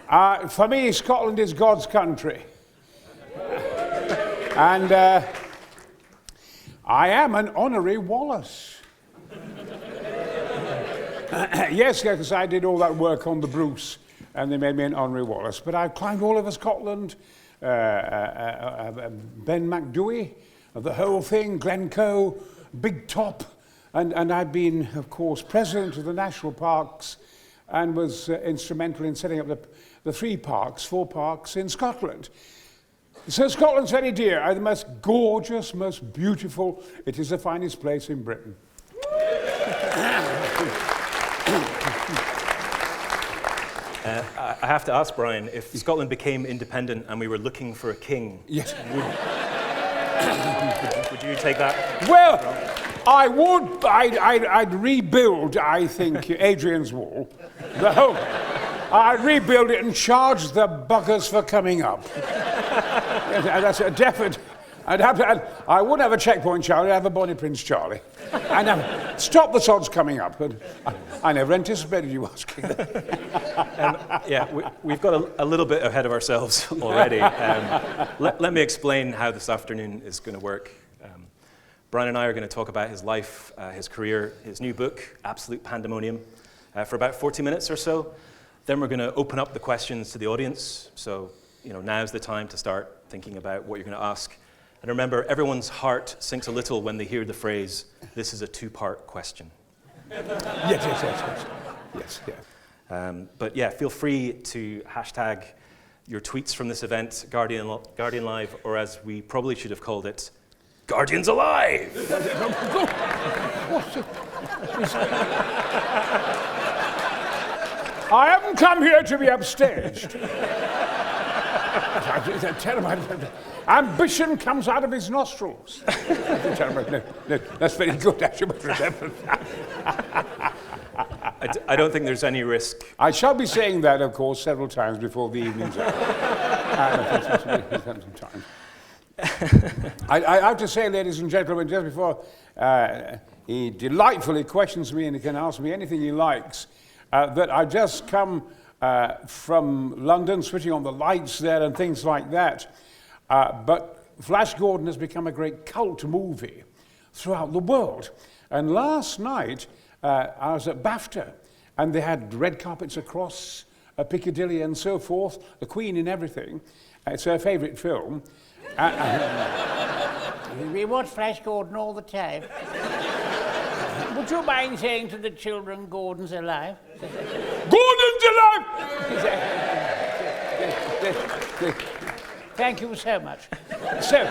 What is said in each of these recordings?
For me, Scotland is God's country. And I am an honorary Wallace. Yes, because I did all that work on the Bruce, and they made me an honorary Wallace. But I've climbed all over Scotland, Ben Macdouey, the whole thing, Glencoe, Big Top, and I've been, of course, president of the national parks and was instrumental in setting up the 4 parks in Scotland. So Scotland's very dear, the most gorgeous, most beautiful. It is the finest place in Britain. I have to ask, Brian, if Scotland became independent and we were looking for a king, yes, would you take that? Well, I would. I'd rebuild, I think, Adrian's Wall. The whole. I'd rebuild it and charge the buggers for coming up. That's a definite. I wouldn't have a checkpoint Charlie, I'd have a Bonnie Prince Charlie. And stop the sods coming up. And I never anticipated you asking that. Yeah, we've got a little bit ahead of ourselves already. Let me explain how this afternoon is going to work. Brian and I are going to talk about his life, his career, his new book, Absolute Pandemonium, for about 40 minutes or so. Then we're going to open up the questions to the audience. So, now's the time to start thinking about what you're going to ask. And remember, everyone's heart sinks a little when they hear the phrase, "This is a 2-part question." Yes. But yeah, feel free to hashtag your tweets from this event, Guardian Live, or as we probably should have called it, Guardians Alive! I haven't come here to be upstaged. Ambition comes out of his nostrils. No, that's very good, actually. I don't think there's any risk. I shall be saying that, of course, several times before the evening's out. I have to say, ladies and gentlemen, just before he delightfully questions me and he can ask me anything he likes, that I've just come from London, switching on the lights there and things like that. But Flash Gordon has become a great cult movie throughout the world. And last night, I was at BAFTA, and they had red carpets across Piccadilly and so forth, the Queen and everything. It's her favourite film. We watch Flash Gordon all the time. Would you mind saying to the children, Gordon's alive? Gordon's alive! Thank you so much. So,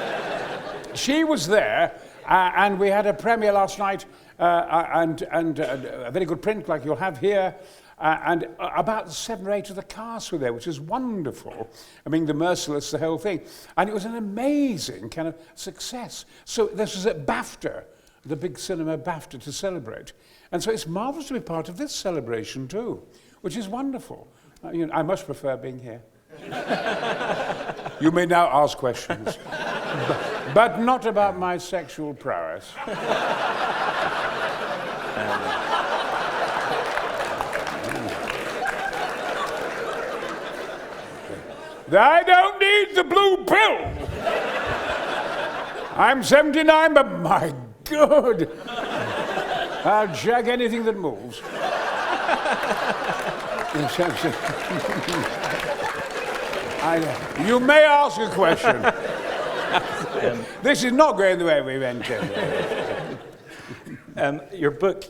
she was there, and we had a premiere last night, and a very good print like you'll have here, and about 7 or 8 of the cast were there, which is wonderful. I mean, The Merciless, the whole thing. And it was an amazing kind of success. So this was at BAFTA, the big cinema BAFTA to celebrate. And so it's marvellous to be part of this celebration too, which is wonderful. I much prefer being here. You may now ask questions, but not about my sexual prowess. I don't need the blue pill. I'm 79, but my God, I'll jag anything that moves. You may ask a question. This is not going the way we went to. Your book...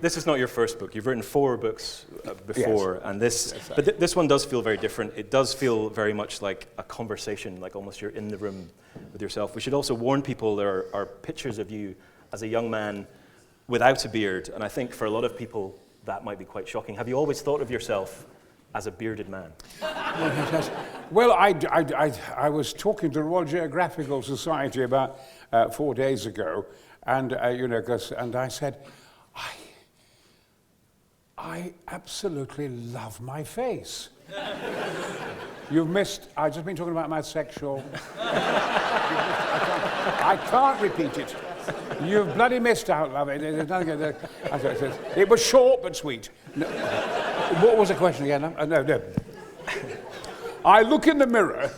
this is not your first book. You've written 4 books before, yes. And this one does feel very different. It does feel very much like a conversation, like almost you're in the room with yourself. We should also warn people there are pictures of you as a young man without a beard, and I think for a lot of people that might be quite shocking. Have you always thought of yourself as a bearded man? Well, I was talking to the Royal Geographical Society about 4 days ago, and and I said, I absolutely love my face. You've missed. I've just been talking about my sexual. I can't repeat it. You've bloody missed out, love it. It was short but sweet. No. What was the question again? No. I look in the mirror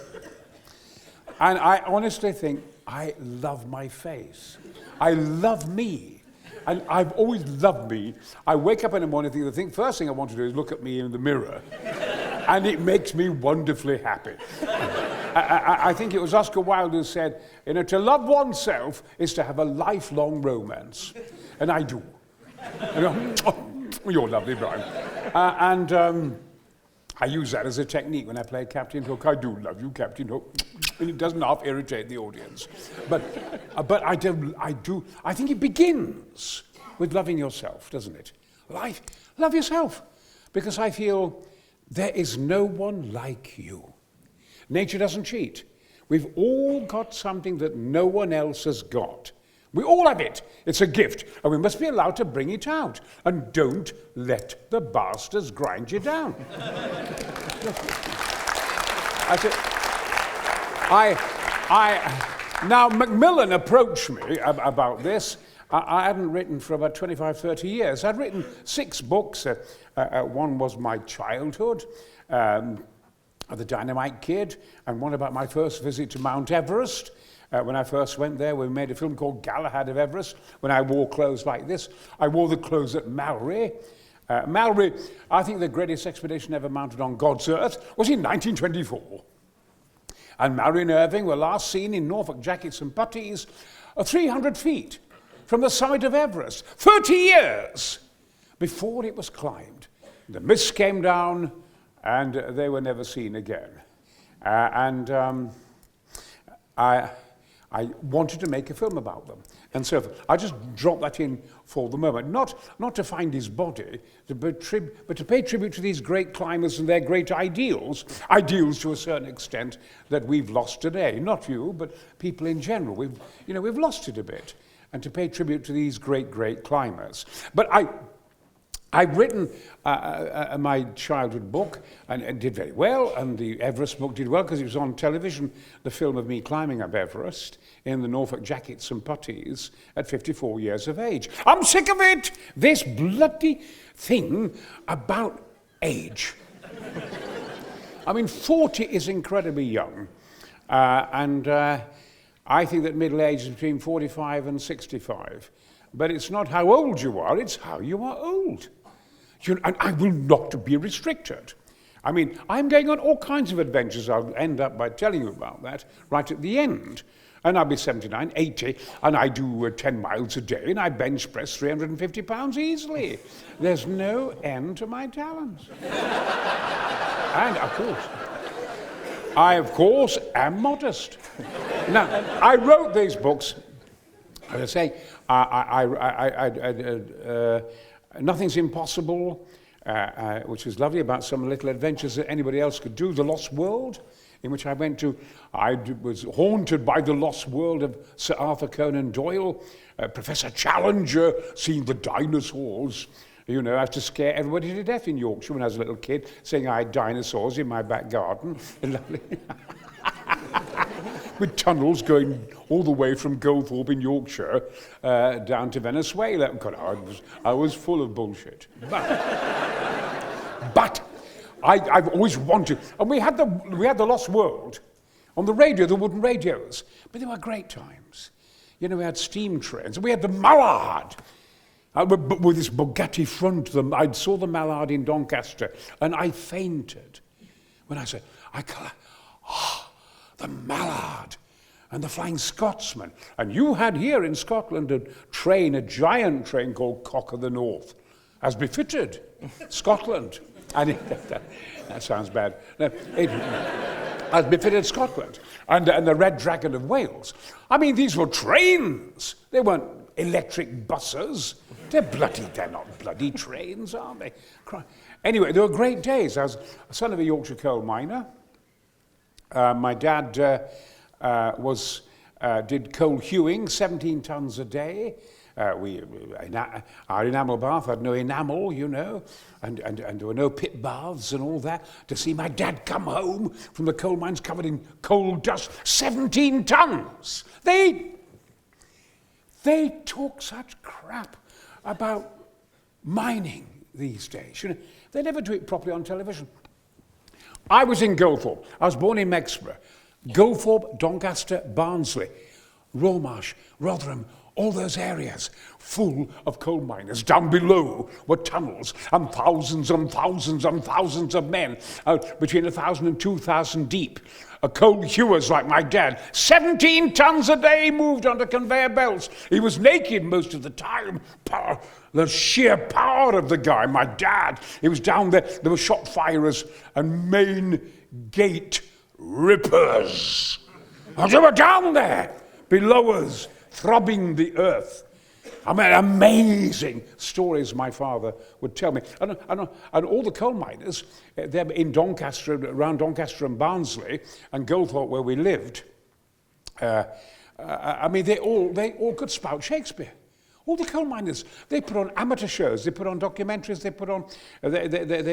and I honestly think, I love my face. I love me. And I've always loved me. I wake up in the morning thinking, the first thing I want to do is look at me in the mirror. And it makes me wonderfully happy. I think it was Oscar Wilde who said, to love oneself is to have a lifelong romance. And I do. You're lovely, Brian. I use that as a technique when I play Captain Hook. I do love you, Captain Hook. And it doesn't half irritate the audience. But I think it begins with loving yourself, doesn't it? Love yourself. Because I feel there is no one like you. Nature doesn't cheat. We've all got something that no one else has got. We all have it. It's a gift, and we must be allowed to bring it out. And don't let the bastards grind you down. Now, Macmillan approached me about this. I hadn't written for about 25, 30 years. I'd written 6 books. One was my childhood, The Dynamite Kid, and one about my first visit to Mount Everest. When I first went there, we made a film called Galahad of Everest, when I wore clothes like this. I wore the clothes at Mallory. Mallory, I think the greatest expedition ever mounted on God's earth was in 1924. And Mallory and Irving were last seen in Norfolk jackets and puttees, 300 feet from the summit of Everest, 30 years before it was climbed. The mist came down, and they were never seen again. I wanted to make a film about them. And so I just dropped that in for the moment, not to find his body, but to pay tribute to these great climbers and their great ideals to a certain extent that we've lost today. Not you, but people in general. We've lost it a bit. And to pay tribute to these great, great climbers. But I'd written my childhood book, and it did very well, and the Everest book did well because it was on television, the film of me climbing up Everest in the Norfolk jackets and puttees at 54 years of age. I'm sick of it! This bloody thing about age. I mean, 40 is incredibly young, and I think that middle age is between 45 and 65. But it's not how old you are, it's how you are old. And I will not be restricted. I mean, I'm going on all kinds of adventures. I'll end up by telling you about that right at the end. And I'll be 79, 80, and I do 10 miles a day, and I bench press 350 pounds easily. There's no end to my talents. And, of course, am modest. Now, I wrote these books, as I say, Nothing's Impossible, which is lovely, about some little adventures that anybody else could do. The Lost World, in which I went to. I was haunted by the lost world of Sir Arthur Conan Doyle. Professor Challenger, seeing the dinosaurs. I used to scare everybody to death in Yorkshire when I was a little kid, saying I had dinosaurs in my back garden. Lovely. With tunnels going all the way from Goldthorpe in Yorkshire down to Venezuela. God, I was full of bullshit. But I've always wanted, and we had the Lost World on the radio, the wooden radios, but they were great times. We had steam trains, and we had the Mallard. With this Bugatti front, I saw the Mallard in Doncaster, and I fainted when I said, the Mallard and the Flying Scotsman. And you had here in Scotland a giant train called Cock of the North, as befitted Scotland. And that sounds bad. No, as befitted Scotland. And the Red Dragon of Wales. I mean, these were trains. They weren't electric buses. They're not bloody trains, are they? Anyway, they were great days. I was a son of a Yorkshire coal miner. My dad did coal hewing, 17 tons a day. Our enamel bath had no enamel, and there were no pit baths and all that. To see my dad come home from the coal mines covered in coal dust, 17 tons. They talk such crap about mining. these days. You know, they never do it properly on television. I was in Goldthorpe. I was born in Mexborough. Goldthorpe, Doncaster, Barnsley, Romarsh, Rotherham, all those areas full of coal miners. Down below were tunnels and thousands and thousands and thousands of men, between 1,000 and 2,000 deep. Coal hewers like my dad. 17 tons a day moved onto conveyor belts. He was naked most of the time. The sheer power of the guy, my dad. He was down there. There were shot firers and main gate rippers. And they were down there, below us, throbbing the earth. I mean, amazing stories my father would tell me. And all the coal miners, they're in Doncaster, around Doncaster and Barnsley, and Goldthorpe where we lived, I mean, they all could spout Shakespeare. All the coal miners, they put on amateur shows, they put on documentaries, they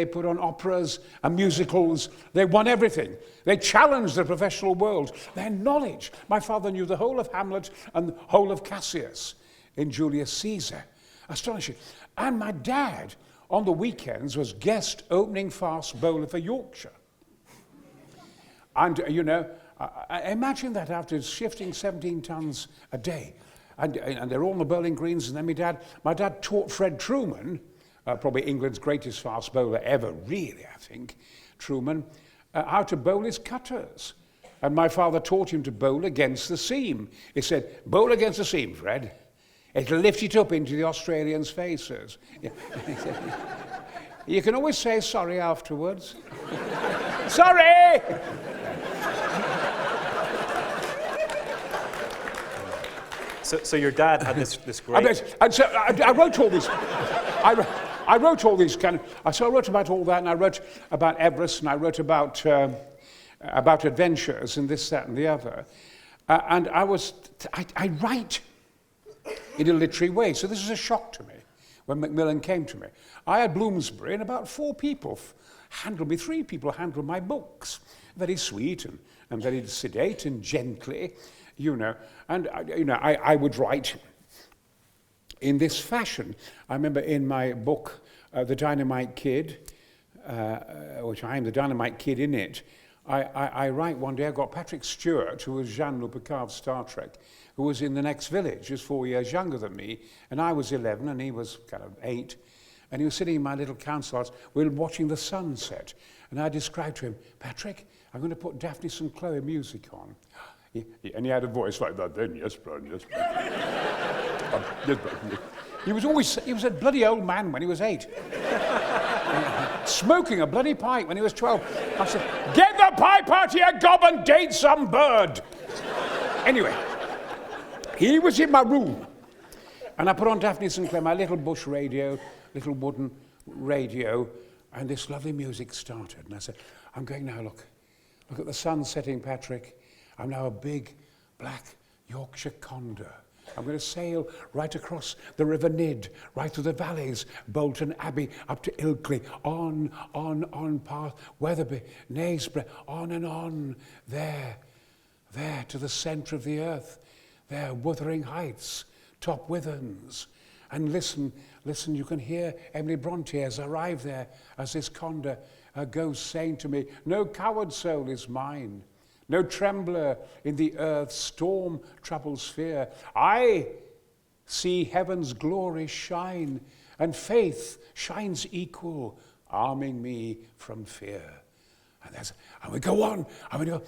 put on operas and musicals. They won everything. They challenged the professional world. Their knowledge. My father knew the whole of Hamlet and the whole of Cassius in Julius Caesar. Astonishing. And my dad, on the weekends, was guest opening fast bowler for Yorkshire. And, you know, I imagine that after shifting 17 tons a day, and they're all on the bowling greens, and then my dad taught Fred Truman, probably England's greatest fast bowler ever, really, I think, Truman, how to bowl his cutters. And my father taught him to bowl against the seam. He said, bowl against the seam, Fred. It'll lift it up into the Australians' faces. You can always say sorry afterwards. Sorry! So your dad had this great... I wrote all this. I wrote all these kind of... So I wrote about all that, and I wrote about Everest, and I wrote about adventures and this, that, and the other. And I write in a literary way. So this was a shock to me when Macmillan came to me. I had Bloomsbury, and about 4 people handled me. 3 people handled my books. Very sweet and very sedate and gently, you know. And, you know, I would write in this fashion. I remember in my book, The Dynamite Kid, which I am the Dynamite Kid in it, I write one day, I got Patrick Stewart, who was Jean-Luc Picard's Star Trek, who was in the next village, just 4 years younger than me, and I was 11 and he was kind of 8, and he was sitting in my little council house. We were watching the sunset, and I described to him, Patrick, I'm going to put Daphne and Chloe music on. And he had a voice like that then, yes, Brian, yes, Brian. Yes, Brian. He was a bloody old man when he was 8. Smoking a bloody pipe when he was 12. I said, get the pipe out here, gob, and date some bird. Anyway, he was in my room, and I put on Daphne Sinclair, my little bush radio, little wooden radio, and this lovely music started. And I said, I'm going now, look at the sun setting, Patrick. I'm now a big, black Yorkshire condor. I'm going to sail right across the River Nid, right through the valleys, Bolton Abbey, up to Ilkley, on past Wetherby, Knaresborough, on and on, there to the centre of the earth, there, Wuthering Heights, Top Withens. And listen, you can hear Emily Bronte as I arrive there, as this condor goes saying to me, no coward soul is mine. No trembler in the earth's storm-troubled sphere. I see heaven's glory shine, and faith shines equal, arming me from fear. And we go on, and we go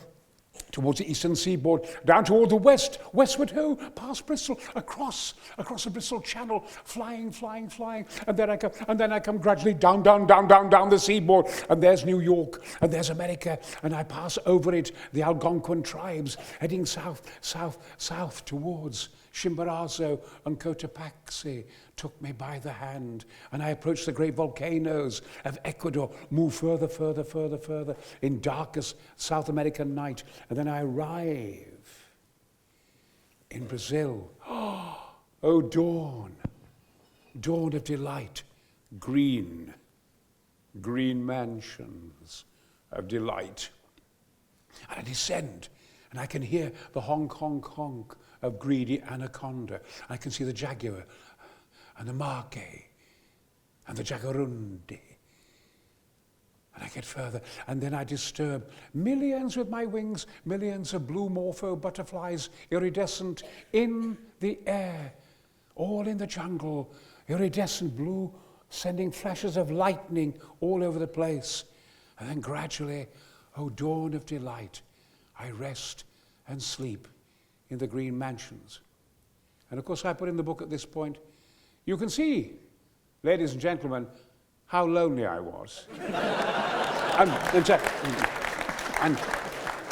towards the eastern seaboard, down toward the west, westward ho, past Bristol, across the Bristol Channel, flying, and then I come gradually down the seaboard, and there's New York, and there's America, and I pass over it, the Algonquin tribes, heading south towards Chimborazo and Cotopaxi took me by the hand, and I approached the great volcanoes of Ecuador, move further in darkest South American night, and then I arrive in Brazil. Oh, dawn of delight, green mansions of delight. And I descend, and I can hear the honk of greedy anaconda. I can see the jaguar and the marquet and the jaguarundi. And I get further, and then I disturb millions with my wings, millions of blue morpho butterflies, iridescent in the air, all in the jungle, iridescent blue, sending flashes of lightning all over the place. And then gradually, oh dawn of delight, I rest and sleep in the green mansions. And of course I put in the book at this point, you can see, ladies and gentlemen, how lonely I was.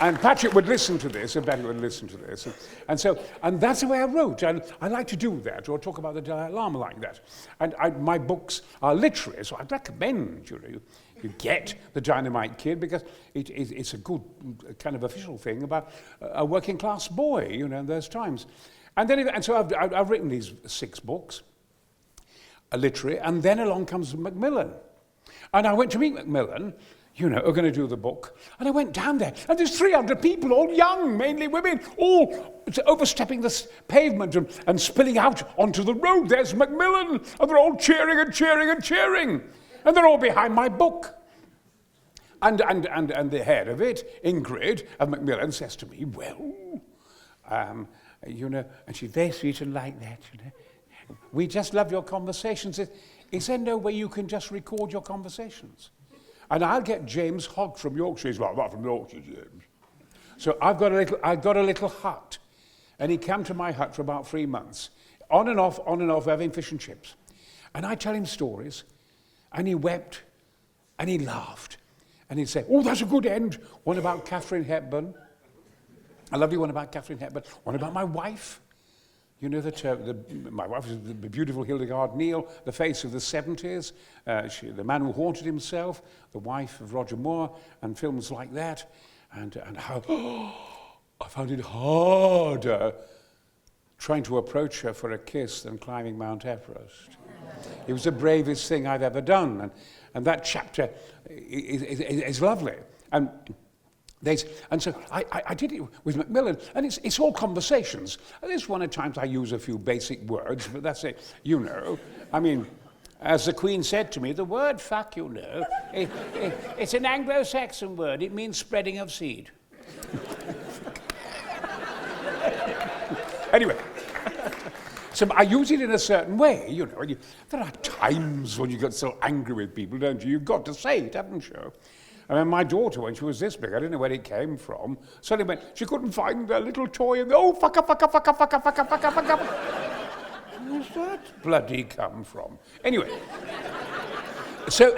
and Patrick would listen to this, and Betty would listen to this. And that's the way I wrote. And I like to do that, or talk about the Dalai Lama like that. And my books are literary, so I'd recommend you get The Dynamite Kid, because it's a good kind of official thing about a working class boy, in those times. And so I've written these 6 books, literary, and then along comes Macmillan. And I went to meet Macmillan, who are going to do the book. And I went down there, and there's 300 people, all young, mainly women, all overstepping the pavement and spilling out onto the road. There's Macmillan, and they're all cheering and cheering and cheering. And they're all behind my book. And the head of it, Ingrid of Macmillan, says to me, well, and she's very sweet and like that, we just love your conversations. Is there no way you can just record your conversations? And I'll get James Hogg from Yorkshire. He's like, not from Yorkshire, James. So I've got a little hut. And he came to my hut for about 3 months. On and off, having fish and chips. And I tell him stories. And he wept. And he laughed. And he'd say, oh, that's a good end. One about Katharine Hepburn. I love you one about Katharine Hepburn. One about my wife. My wife was the beautiful Hildegard Neal, the face of the 70s, the man who haunted himself, the wife of Roger Moore, and films like that, and how I found it harder trying to approach her for a kiss than climbing Mount Everest. It was the bravest thing I've ever done, and that chapter is lovely. And so I did it with Macmillan, and it's all conversations. There's one at times I use a few basic words, but that's it, I mean, as the Queen said to me, the word fuck, it's an Anglo-Saxon word. It means spreading of seed. Anyway, so I use it in a certain way, There are times when you get so angry with people, don't you? You've got to say it, haven't you? I mean, my daughter, when she was this big, I didn't know where it came from, suddenly went, she couldn't find a little toy, and oh, fucker. Where's that bloody come from? Anyway, so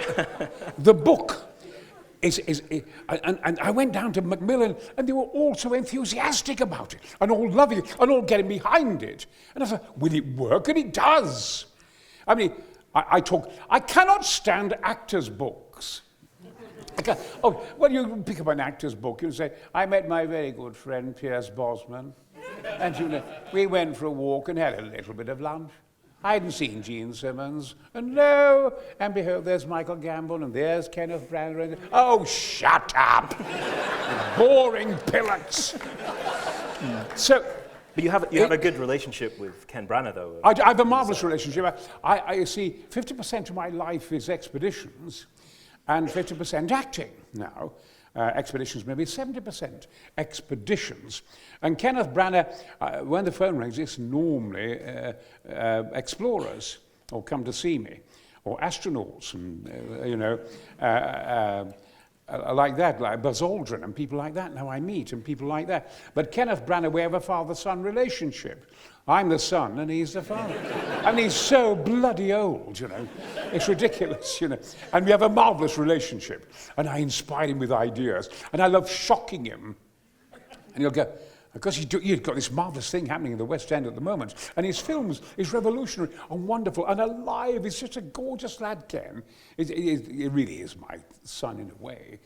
the book and I went down to Macmillan, and they were all so enthusiastic about it, and all loving it, and all getting behind it. And I thought, will it work? And it does. I mean, I cannot stand actors' books. You pick up an actor's book, you say, I met my very good friend Pierce Brosnan, and we went for a walk and had a little bit of lunch. I hadn't seen Gene Simmons, and lo and behold, there's Michael Gambon, and there's Kenneth Branagh. And, oh, shut up! Boring pillocks. But you have a good relationship with Ken Branagh, though. I have a marvellous relationship. I see 50% of my life is expeditions, and 50% acting now. Expeditions, maybe 70% expeditions. And Kenneth Branagh, when the phone rings, it's normally explorers, or come to see me, or astronauts, and like that, like Buzz Aldrin and people like that. Now I meet and people like that. But Kenneth Branagh, we have a father-son relationship. I'm the son and he's the father. And he's so bloody old, It's ridiculous, And we have a marvellous relationship. And I inspire him with ideas. And I love shocking him. And he'll go, because he's got this marvellous thing happening in the West End at the moment. And his films is revolutionary and wonderful and alive. He's such a gorgeous lad, Ken. It really is my son in a way,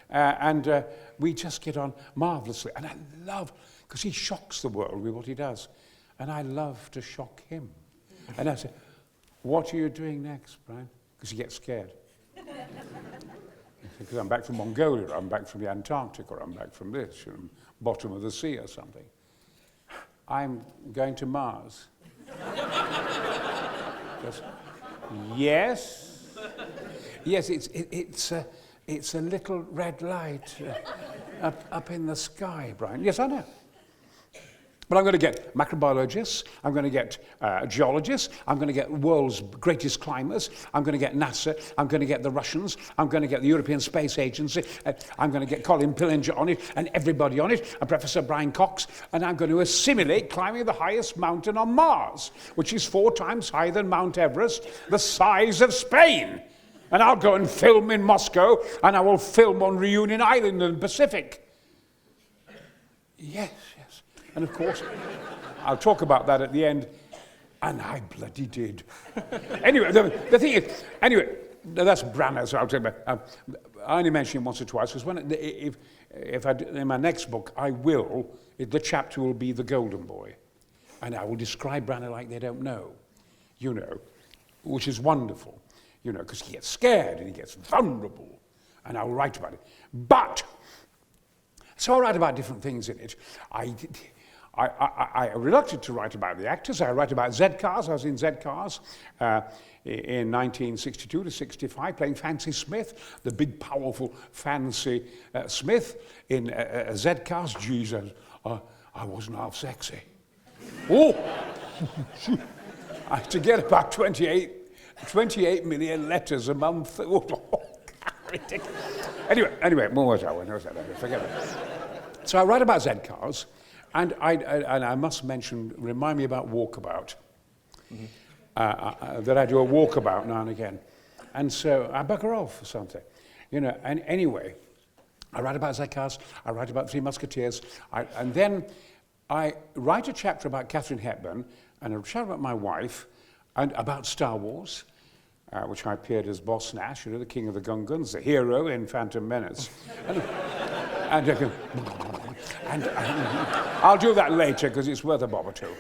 And we just get on marvellously. And I love, because he shocks the world with what he does. And I love to shock him. And I say, what are you doing next, Brian? Because he gets scared. Because I'm back from Mongolia, or I'm back from the Antarctic, or I'm back from this, bottom of the sea or something. I'm going to Mars. Yes. Yes, it's a little red light up in the sky, Brian. Yes, I know. But I'm going to get macrobiologists, I'm going to get geologists, I'm going to get world's greatest climbers, I'm going to get NASA, I'm going to get the Russians, I'm going to get the European Space Agency, I'm going to get Colin Pillinger on it, and everybody on it, and Professor Brian Cox, and I'm going to assimilate climbing the highest mountain on Mars, which is 4 times higher than Mount Everest, the size of Spain. And I'll go and film in Moscow, and I will film on Reunion Island in the Pacific. Yes. And of course, I'll talk about that at the end, and I bloody did. Anyway, the thing is, that's Branagh, so I'll tell you about. I only mention him once or twice, because if I do, in my next book, the chapter will be The Golden Boy, and I will describe Branagh like they don't know, which is wonderful, because he gets scared and he gets vulnerable, and I'll write about it. So I write about different things in it. I'm reluctant to write about the actors. I write about Zed Cars. I was in Zed Cars in 1962 to 65, playing Fancy Smith, the big, powerful Fancy Smith in Zed Cars. Jesus, I wasn't half sexy. Oh! I had to get about 28 million letters a month. Anyway, more was that? Forget it. So I write about Zed Cars. And I must mention, remind me about Walkabout, that I do a walkabout now and again. And so I bugger off or something, And anyway, I write about Zed Cars, I write about Three Musketeers, and then I write a chapter about Katharine Hepburn, and a chapter about my wife, and about Star Wars, which I appeared as Boss Nash, the king of the Gungans, the hero in Phantom Menace. And I'll do that later because it's worth a bob or two.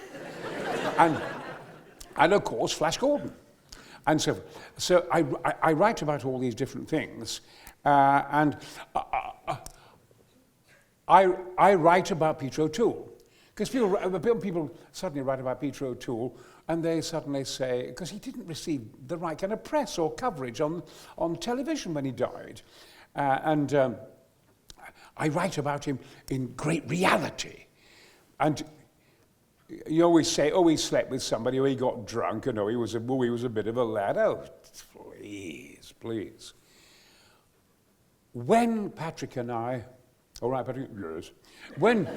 And of course, Flash Gordon. And so I write about all these different things. And I write about Peter O'Toole. Because people suddenly write about Peter O'Toole and they suddenly say, because he didn't receive the right kind of press or coverage on television when he died. I write about him in great reality. And you always say, he slept with somebody, or he got drunk, he was a bit of a lad. Oh, please. When Patrick and I, all right, Patrick, yes. When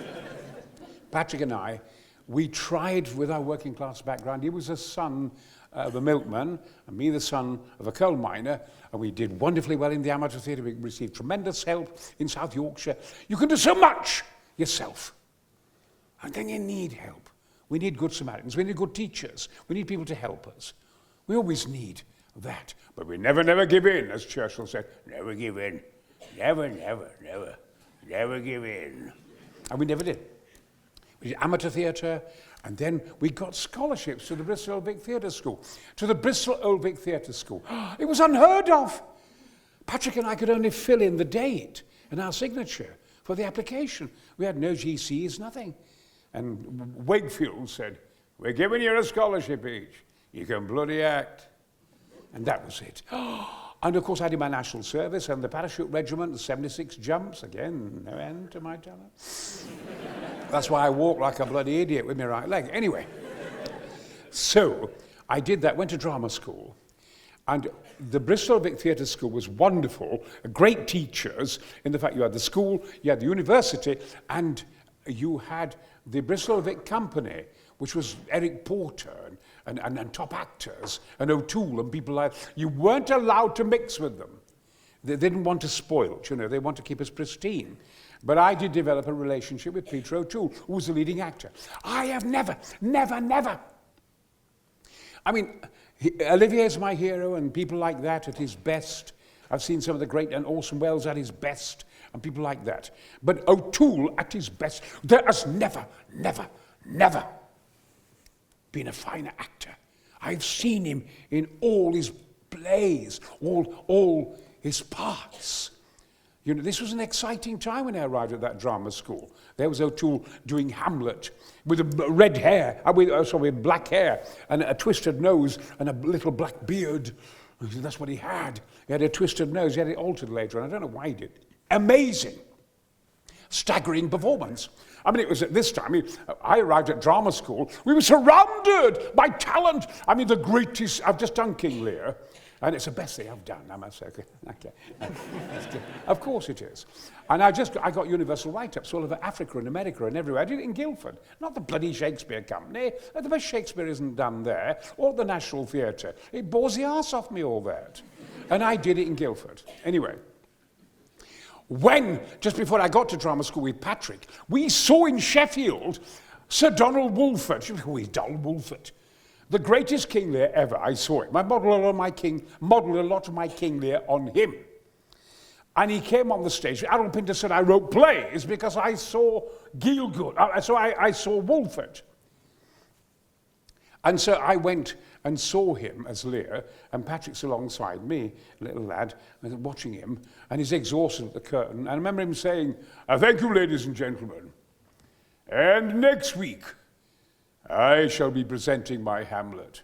Patrick and I, we tried with our working class background, he was a son of a milkman, and me the son of a coal miner, and we did wonderfully well in the amateur theatre. We received tremendous help in South Yorkshire. You can do so much yourself, and then you need help. We need good Samaritans, we need good teachers, we need people to help us. We always need that, but we never give in, as Churchill said. Never give in. Never give in. And we never did. We did amateur theatre, and then we got scholarships to the Bristol Old Vic Theatre School. To the Bristol Old Vic Theatre School. It was unheard of. Patrick and I could only fill in the date and our signature for the application. We had no GCs, nothing. And Wakefield said, we're giving you a scholarship each. You can bloody act. And that was it. And of course I did my national service and the parachute regiment, the 76 jumps, again, no end to my talent. That's why I walk like a bloody idiot with my right leg. Anyway, so I did that, went to drama school. And the Bristol Vic Theatre School was wonderful, great teachers, in the fact you had the school, you had the university, and you had the Bristol Vic Company, which was Eric Porter and top actors, and O'Toole and people like that. You weren't allowed to mix with them. They didn't want to spoil it, they want to keep us pristine. But I did develop a relationship with Peter O'Toole, who was the leading actor. I have never. I mean, Olivier's my hero, and people like that at his best. I've seen some of the great and Orson Welles at his best, and people like that. But O'Toole at his best, there has never been a finer actor. I've seen him in all his plays, all his parts. You know, this was an exciting time when I arrived at that drama school. There was O'Toole doing Hamlet with red hair, with black hair and a twisted nose and a little black beard. That's what he had. He had a twisted nose. He had it altered later, and I don't know why he did. Amazing. Staggering performance. I mean, it was at this time, I arrived at drama school, we were surrounded by talent. I mean, the greatest, I've just done King Lear, and it's the best thing I've done, I must say. Okay. Of course it is. And I got universal write-ups all over Africa and America and everywhere. I did it in Guildford, not the bloody Shakespeare Company. The best Shakespeare isn't done there, or the National Theatre. It bores the arse off me, all that. And I did it in Guildford. Anyway. When, just before I got to drama school with Patrick, we saw in Sheffield Sir Donald Wolfert. Who is Donald Wolfert? The greatest King Lear ever. I saw it. I modelled a lot of my King Lear on him. And he came on the stage. Harold Pinter said I wrote plays because I saw Gielgud. So I saw Wolfert. And so I went and saw him as Lear, and Patrick's alongside me, little lad, and watching him, and he's exhausted at the curtain. And I remember him saying, thank you, ladies and gentlemen. And next week, I shall be presenting my Hamlet.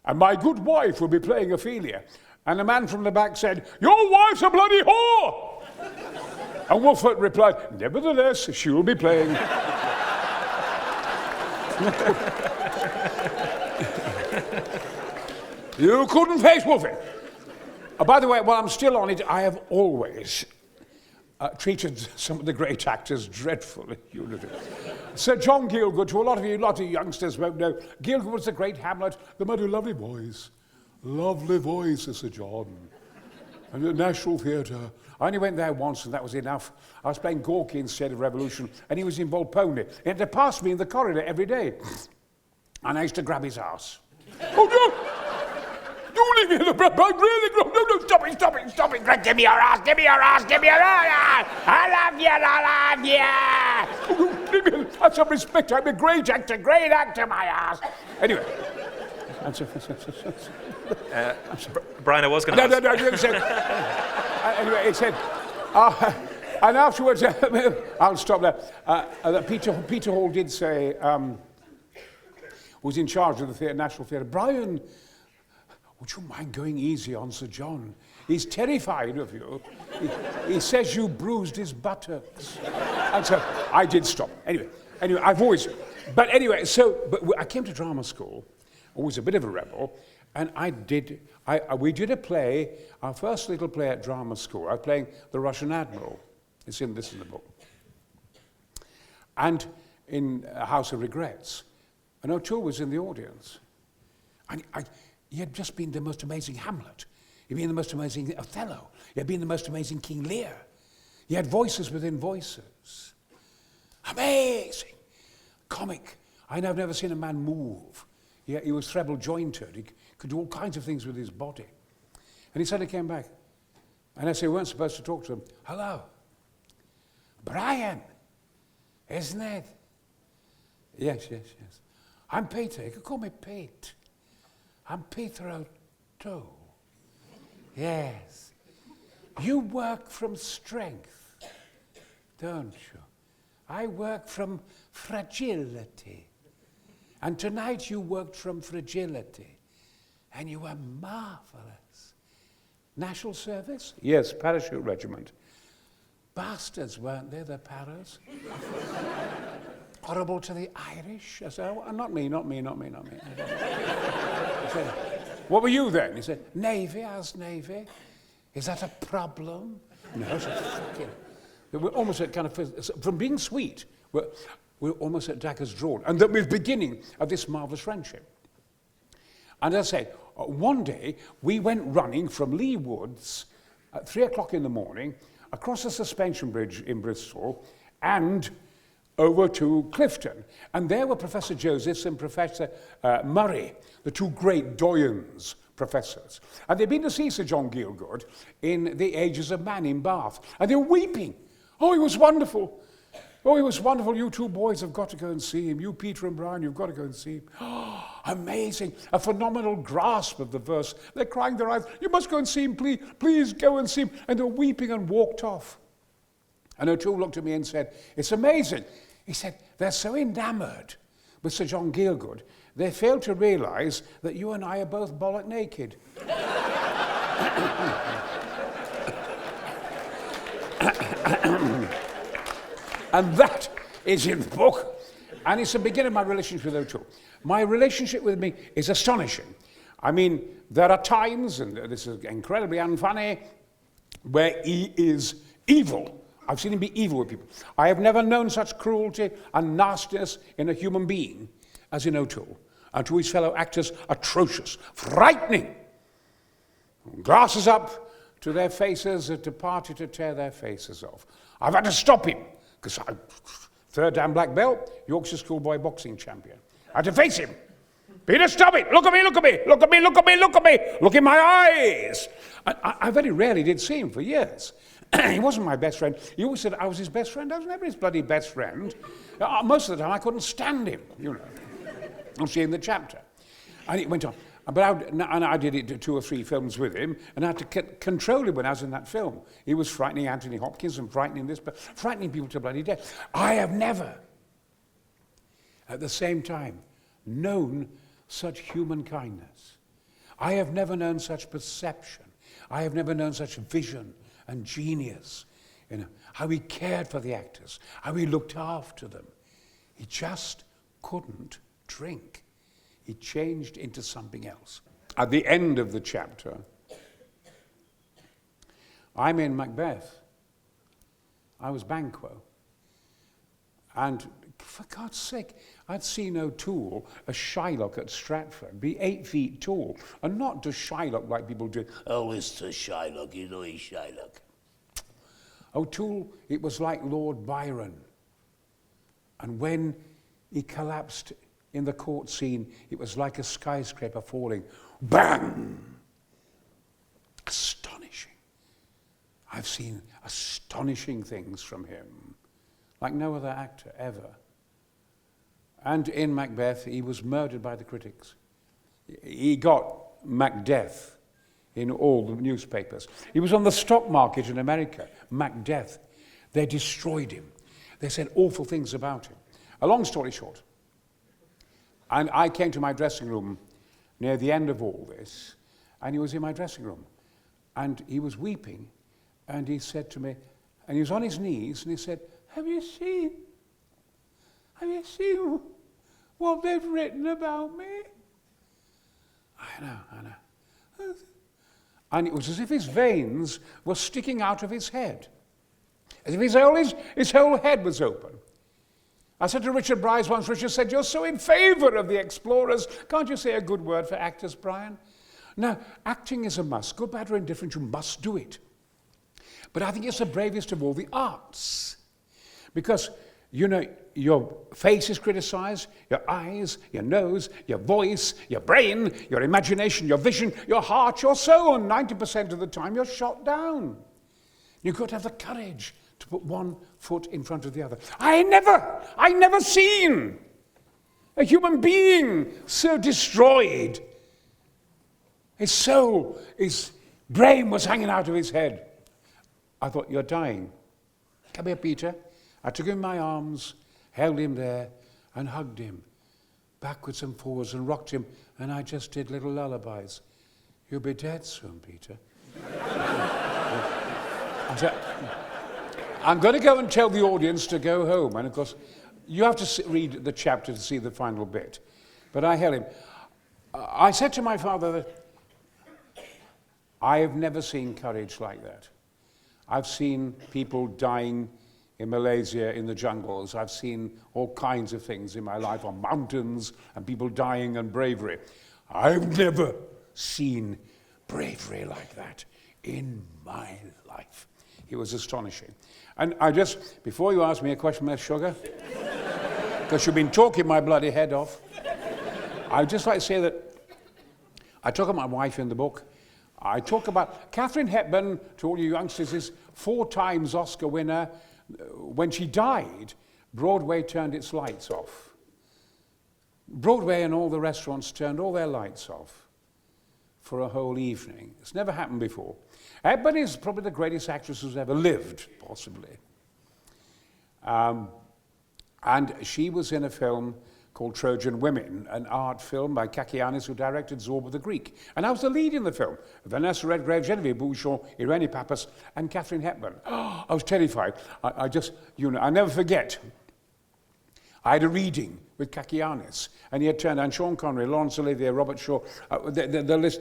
And my good wife will be playing Ophelia. And a man from the back said, your wife's a bloody whore! And Wolfert replied, nevertheless, she will be playing. You couldn't face Wolfie. By the way, while I'm still on it, I have always treated some of the great actors dreadfully. Sir John Gielgud, to a lot of youngsters won't know, Gielgud was the great Hamlet, the man who lovely voice. Lovely voice, Sir John. And the National Theatre. I only went there once, and that was enough. I was playing Gorky instead of Revolution, and he was in Volpone. He had to pass me in the corridor every day. And I used to grab his ass. Oh, no! Don't leave me in the really, no, stop it, Greg, give me your ass, I love you. Have some respect, I'm a great actor, my ass. Anyway. Brian, I was going to ask. No. Anyway, it said, and afterwards, I'll stop there. Peter Hall did say, was in charge of the National Theatre, Brian, would you mind going easy on Sir John? He's terrified of you. He says you bruised his buttocks. And so I did stop. Anyway, I've always... But I came to drama school, always a bit of a rebel, and we did a play, our first little play at drama school. I was playing the Russian Admiral. It's in the book. And in A House of Regrets. And O'Toole was in the audience. And he had just been the most amazing Hamlet. He'd been the most amazing Othello. He had been the most amazing King Lear. He had voices within voices. Amazing. Comic. I've never seen a man move. He was treble jointed. He could do all kinds of things with his body. And he suddenly came back. And I said, we weren't supposed to talk to him. Hello. Brian, isn't it? Yes. I'm Peter. You can call me Pete. I'm Peter O'Toole. Yes. You work from strength, don't you? I work from fragility. And tonight you worked from fragility. And you were marvelous. National Service? Yes, Parachute Regiment. Bastards, weren't they, the paras? Horrible to the Irish? I said, oh, not me. I said, what were you then? He said, Navy. I was Navy. Is that a problem? No, it's fucking... We're almost at kind of... From being sweet, we're almost at daggers drawn. And that was the beginning of this marvellous friendship. And as I say, one day, we went running from Lee Woods at 3 o'clock in the morning, across the suspension bridge in Bristol, and over to Clifton. And there were Professor Josephs and Professor Murray, the two great Doyens professors. And they'd been to see Sir John Gielgud in The Ages of Man in Bath. And they were weeping. Oh, he was wonderful. Oh, he was wonderful. You two boys have got to go and see him. You, Peter and Brian, you've got to go and see him. Oh, amazing. A phenomenal grasp of the verse. They're crying their eyes. You must go and see him, please. Please go and see him. And they're weeping and walked off. And O'Toole looked at me and said, it's amazing. He said, they're so enamored with Sir John Gielgud, they fail to realise that you and I are both bollock naked. And that is in the book, and it's the beginning of my relationship with O'Toole. My relationship with me is astonishing. I mean, there are times, and this is incredibly unfunny, where he is evil. I've seen him be evil with people. I have never known such cruelty and nastiness in a human being as in O'Toole, and to his fellow actors, atrocious, frightening. Glasses up to their faces, a party to tear their faces off. I've had to stop him, because I'm third dan black belt, Yorkshire schoolboy boxing champion. I had to face him. Peter, stop it! Look at me, look at me, look at me, look at me, look at me, look in my eyes! I very rarely did see him for years. He wasn't my best friend. He always said I was his best friend. I was never his bloody best friend. Most of the time I couldn't stand him, you know. I'll see in the chapter. And it went on. But I did it 2 or 3 films with him, and I had to control him when I was in that film. He was frightening Anthony Hopkins and frightening this, but frightening people to bloody death. I have never, at the same time, known such human kindness. I have never known such perception. I have never known such vision and genius. You know, how he cared for the actors, how he looked after them. He just couldn't drink. He changed into something else. At the end of the chapter, I'm in Macbeth. I was Banquo. And for God's sake, I'd seen O'Toole, a Shylock at Stratford, be 8 feet tall, and not just Shylock like people do. Oh, Mr. Shylock, you know he's Shylock. O'Toole, it was like Lord Byron. And when he collapsed in the court scene, it was like a skyscraper falling. Bang! Astonishing. I've seen astonishing things from him, like no other actor ever. And in Macbeth, he was murdered by the critics. He got Macdeath in all the newspapers. He was on the stock market in America, Macdeath. They destroyed him. They said awful things about him. A long story short, and I came to my dressing room near the end of all this, and he was in my dressing room, and he was weeping, and he said to me, and he was on his knees, and he said, have you seen what they've written about me? I know. And it was as if his veins were sticking out of his head, as if his whole head was open. I said to Richard Bryce once, Richard said, you're so in favour of the explorers, can't you say a good word for actors, Brian? Now, acting is a must. Good, bad, or indifferent, you must do it. But I think it's the bravest of all the arts. Because, you know, your face is criticised, your eyes, your nose, your voice, your brain, your imagination, your vision, your heart, your soul, and 90% of the time you're shot down. You've got to have the courage to put one foot in front of the other. I never seen a human being so destroyed. His soul, his brain was hanging out of his head. I thought, you're dying. Come here, Peter. I took him in my arms, held him there, and hugged him, backwards and forwards, and rocked him, and I just did little lullabies. You'll be dead soon, Peter. I said, I'm going to go and tell the audience to go home. And of course, you have to read the chapter to see the final bit. But I held him. I said to my father that I have never seen courage like that. I've seen people dying in Malaysia in the jungles. I've seen all kinds of things in my life on mountains and people dying and bravery. I've never seen bravery like that in my life. It was astonishing. And I just, before you ask me a question, Miss Sugar, because you've been talking my bloody head off, I'd just like to say that I talk about my wife in the book. I talk about Katharine Hepburn, to all you youngsters, is 4 times Oscar winner. When she died, Broadway turned its lights off. Broadway and all the restaurants turned all their lights off for a whole evening. It's never happened before. Hepburn is probably the greatest actress who's ever lived, possibly. And she was in a film called Trojan Women, an art film by Kakianis, who directed Zorba the Greek. And I was the lead in the film. Vanessa Redgrave, Genevieve Bouchon, Irene Papas, and Katharine Hepburn. Oh, I was terrified. I just, I never forget. I had a reading with Kakianis, and he had turned, and Sean Connery, Laurence Olivier, Robert Shaw, the list,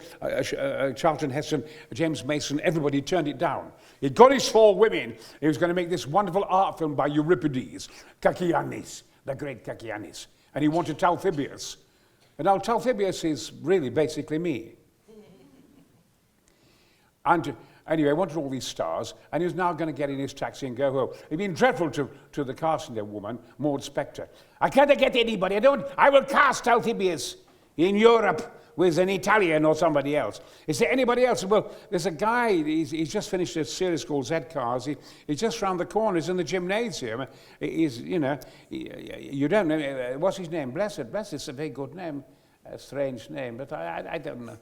Charlton Heston, James Mason, everybody turned it down. He'd got his 4 women. He was going to make this wonderful art film by Euripides, Kakianis, the great Kakianis. And he wanted Talthybius. And now Talthybius is really basically me. And anyway, I wanted all these stars, and he was now going to get in his taxi and go home. It'd been dreadful to the casting woman, Maud Spector. I can't get anybody. I will cast Talthybius in Europe with an Italian or somebody else. Is there anybody else? Well, there's a guy, he's just finished a series called Zed Cars. He's just round the corner. He's in the gymnasium. He's, you don't know, what's his name? Blessed. It's a very good name, a strange name, but I don't know.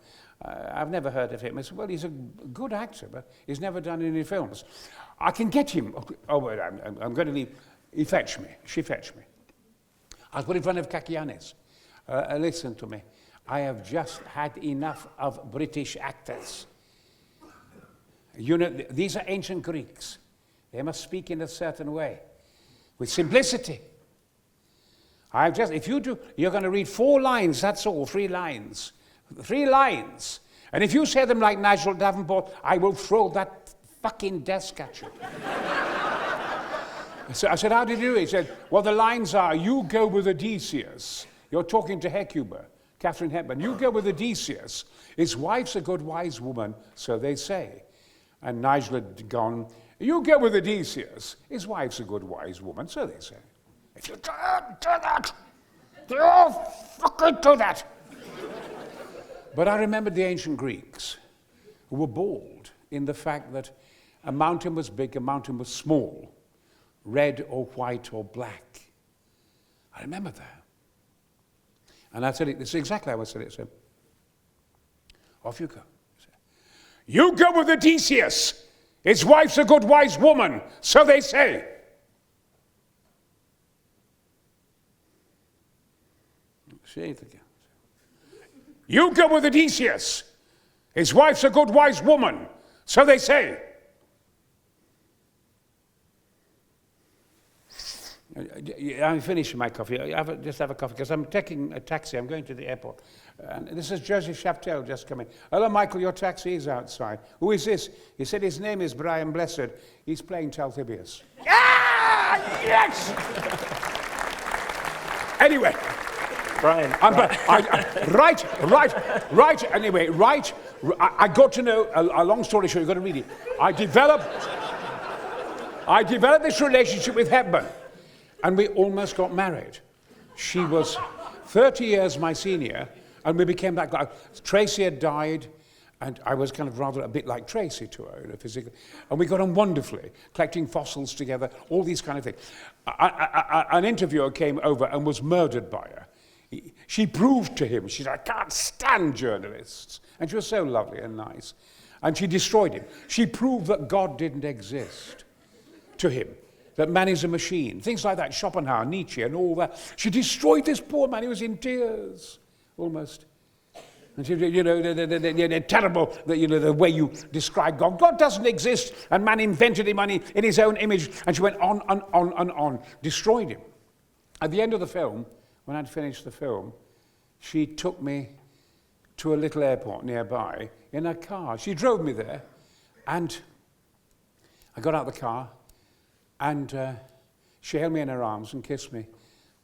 I've never heard of him. I said, well, he's a good actor, but he's never done any films. I can get him. Oh, wait, I'm going to leave. He fetched me. She fetched me. I was put in front of Kakianis. Listen to me. I have just had enough of British actors. These are ancient Greeks. They must speak in a certain way, with simplicity. If you do, you're going to read 4 lines, that's all, 3 lines. 3 lines. And if you say them like Nigel Davenport, I will throw that fucking desk at you. So I said, how did you do it? He said, well, the lines are, you go with Odysseus. You're talking to Hecuba, Katharine Hepburn. You go with Odysseus. His wife's a good wise woman, so they say. And Nigel had gone, you go with Odysseus. His wife's a good wise woman, so they say. If you don't do that, you fucking do that. But I remembered the ancient Greeks, who were bold in the fact that a mountain was big, a mountain was small, red or white or black. I remember that. And I said it, this is exactly how I said it. I said, off you go. You go with Odysseus. His wife's a good wise woman, so they say. Say it again. You go with Odysseus. His wife's a good wise woman, so they say. I'm finishing my coffee. Just have a coffee, because I'm taking a taxi. I'm going to the airport. And this is Joseph Chaptel just coming. Hello, Michael, your taxi is outside. Who is this? He said his name is Brian Blessed. He's playing Talthybius. Ah, yes! Anyway. Brian. Right. Anyway, I got to know, a long story short, you've got to read it. I developed this relationship with Hepburn. And we almost got married. She was 30 years my senior, and we became that guy. Tracy had died, and I was kind of rather a bit like Tracy to her, physically. And we got on wonderfully, collecting fossils together, all these kind of things. An interviewer came over and was murdered by her. She proved to him, she said, I can't stand journalists. And she was so lovely and nice. And she destroyed him. She proved that God didn't exist to him. That man is a machine, things like that, Schopenhauer, Nietzsche, and all that. She destroyed this poor man. He was in tears, almost. And she, the terrible, the way you describe God. God doesn't exist, and man invented him in his own image. And she went on, destroyed him. At the end of the film, when I'd finished the film, she took me to a little airport nearby in a car. She drove me there, and I got out of the car. And she held me in her arms and kissed me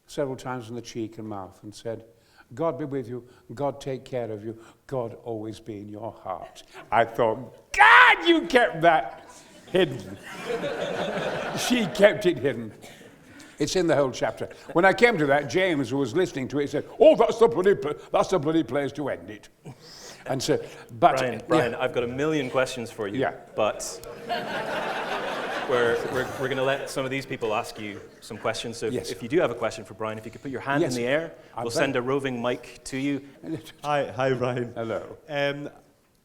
several times on the cheek and mouth and said, God be with you, God take care of you, God always be in your heart. I thought, God, you kept that hidden. She kept it hidden. It's in the whole chapter. When I came to that, James, who was listening to it, said, oh, that's the bloody place to end it. And so, but... Brian, I've got a million questions for you, yeah. but... we're going to let some of these people ask you some questions. So if you do have a question for Brian, if you could put your hand in the air, we'll send a roving mic to you. Hi, Brian. Hello.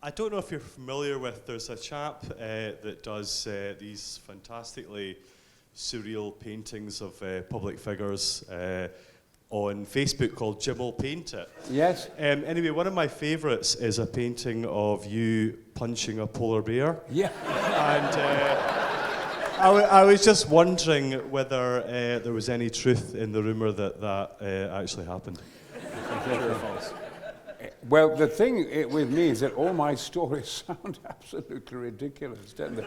I don't know if you're familiar with, there's a chap that does these fantastically surreal paintings of public figures on Facebook called Jim will Paint It. Yes. Anyway, one of my favourites is a painting of you punching a polar bear. Yeah. And I was just wondering whether there was any truth in the rumour that actually happened. True or false? Well, the thing with me is that all my stories sound absolutely ridiculous, don't they?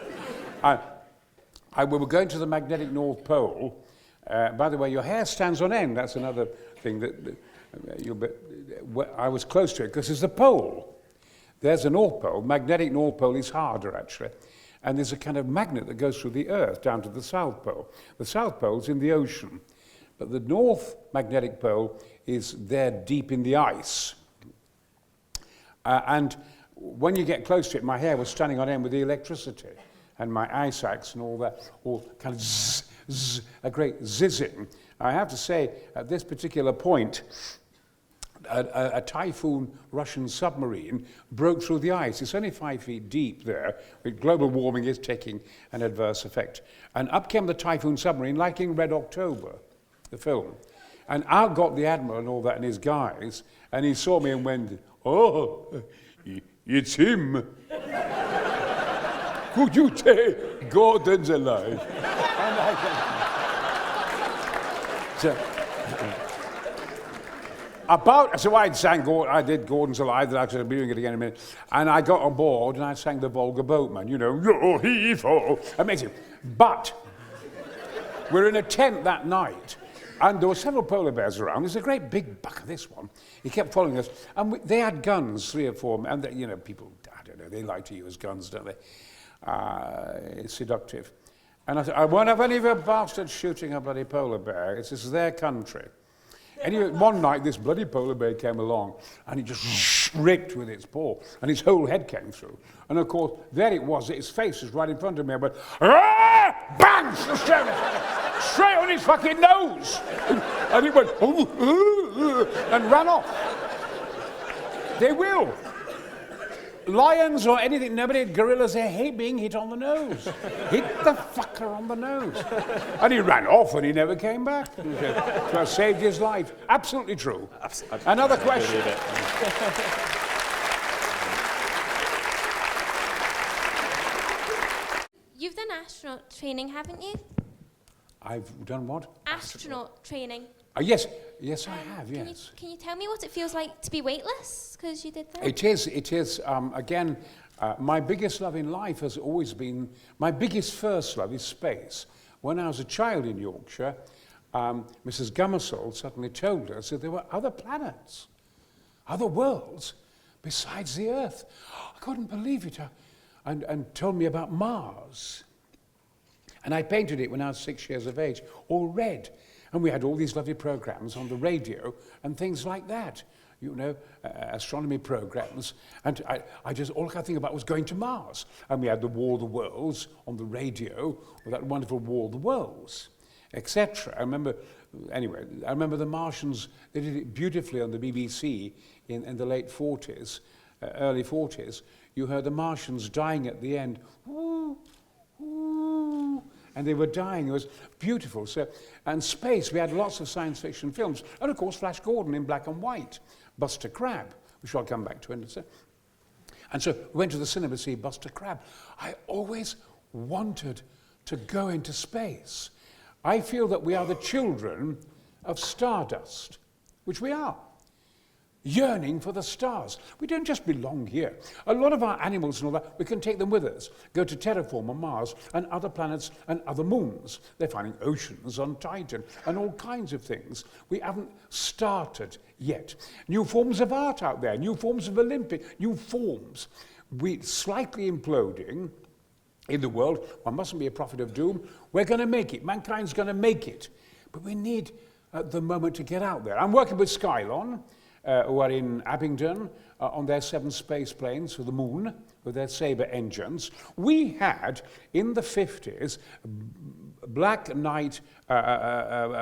We were going to the magnetic North Pole. By the way, your hair stands on end. That's another thing that I was close to it because there's the pole. There's the North Pole. Magnetic North Pole is harder, actually. And there's a kind of magnet that goes through the Earth down to the South Pole. The South Pole's in the ocean. But the North Magnetic Pole is there deep in the ice. And when you get close to it, my hair was standing on end with the electricity. And my eye sacs and all that, all kind of zzz, zzz, a great zizzing. I have to say, at this particular point, a typhoon Russian submarine broke through the ice. It's only 5 feet deep there, but global warming is taking an adverse effect. And up came the typhoon submarine, like in Red October, the film. And out got the Admiral and all that and his guys, and he saw me and went, "Oh, it's him. Could you say Gordon's alive?" So I did Gordon's Alive, that actually I'll be doing it again in a minute. And I got on board and I sang the Volga Boatman, you know, "Yo, heave ho," amazing. But we're in a tent that night, and there were several polar bears around. There's a great big buck of this one. He kept following us, and they had guns, 3 or 4, and they, you know, people, I don't know, they like to use guns, don't they? It's seductive. And I thought, I won't have any of you bastards shooting a bloody polar bear. This is their country. Anyway, one night, this bloody polar bear came along, and he just ripped with its paw, and his whole head came through. And of course, there it was. His face was right in front of me. I went, "Ah!" Bang! Straight on his fucking nose. And he went, and ran off. They will. Lions or anything, nobody, gorillas, they hate being hit on the nose. Hit the fucker on the nose. And he ran off and he never came back. So I saved his life. Absolutely true. Another question. You've done astronaut training, haven't you? I've done what? Astronaut training. Yes, I have, yes. Can you tell me what it feels like to be weightless? Because you did that. It is. Again, my biggest love in life has always been, my biggest first love is space. When I was a child in Yorkshire, Mrs. Gummersall suddenly told us that there were other planets, other worlds besides the Earth. I couldn't believe it. And told me about Mars. And I painted it when I was 6 years of age, all red. And we had all these lovely programs on the radio and things like that, you know, astronomy programs. And I just, all I could think about was going to Mars. And we had the War of the Worlds on the radio, with that wonderful War of the Worlds, etc. I remember the Martians, they did it beautifully on the BBC in the late 40s, early 40s. You heard the Martians dying at the end. Ooh, ooh. And they were dying. It was beautiful. So, and space, we had lots of science fiction films. And of course, Flash Gordon in black and white. Buster Crabbe, which I'll come back to in a second. And so we went to the cinema to see Buster Crabbe. I always wanted to go into space. I feel that we are the children of stardust, which we are. Yearning for the stars. We don't just belong here. A lot of our animals and all that, we can take them with us, go to terraform on Mars and other planets and other moons. They're finding oceans on Titan and all kinds of things. We haven't started yet. New forms of art out there, new forms of Olympic, new forms. We're slightly imploding in the world. One mustn't be a prophet of doom. We're going to make it. Mankind's going to make it. But we need, at the moment, to get out there. I'm working with Skylon. who are in Abingdon on their 7 space planes for the moon with their Sabre engines. We had, in the 50s, Black Knight,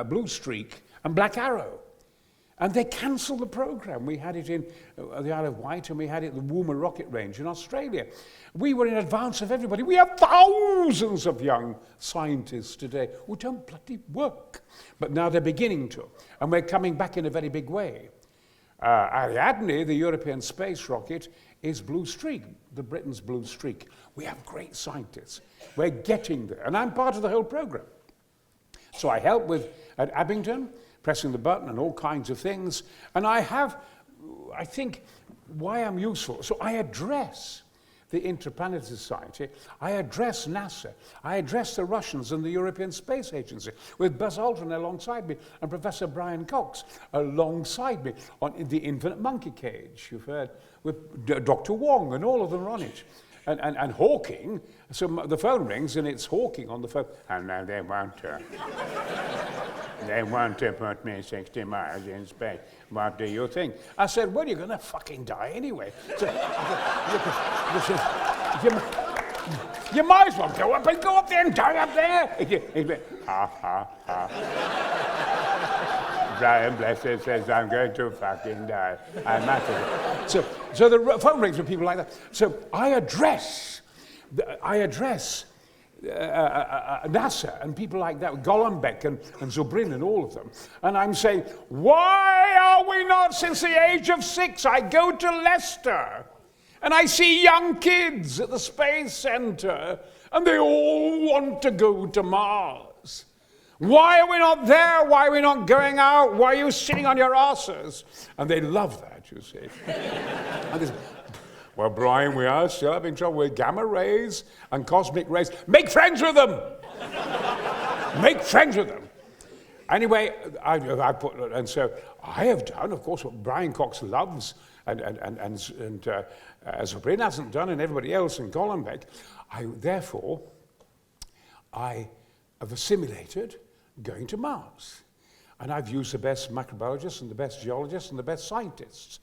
Blue Streak, and Black Arrow. And they cancelled the program. We had it in the Isle of Wight, and we had it at the Woomera Rocket Range in Australia. We were in advance of everybody. We have thousands of young scientists today who don't bloody work. But now they're beginning to, and we're coming back in a very big way. Ariadne, the European space rocket, is Blue Streak, the Britain's Blue Streak. We have great scientists. We're getting there, and I'm part of the whole program. So I help with, at Abingdon, pressing the button and all kinds of things. And I think, why I'm useful. So I address the Interplanetary Society, I address NASA, I address the Russians and the European Space Agency, with Buzz Aldrin alongside me and Professor Brian Cox alongside me on the Infinite Monkey Cage, you've heard, with Dr. Wong, and all of them are on it. And Hawking, so the phone rings and it's Hawking on the phone. And now they want to put me 60 miles in space. What do you think? I said, well, you're going to fucking die anyway. So, you might as well go up there and die up there. He went, ha, ha, ha. Brian Blessed says I'm going to fucking die. I'm at it. So the phone rings with people like that. So I address NASA and people like that, Golombek and Zubrin and all of them. And I'm saying, why are we not, since the age of 6, I go to Leicester and I see young kids at the Space Centre and they all want to go to Mars. Why are we not there? Why are we not going out? Why are you sitting on your asses? And they love that, you see. And they say, well, Brian, we are still having trouble with gamma rays and cosmic rays. Make friends with them! Make friends with them! Anyway, and so I have done, of course, what Brian Cox loves, and Zubrin hasn't done, and everybody else in Golombek. Therefore, I have assimilated going to Mars. And I've used the best microbiologists and the best geologists and the best scientists.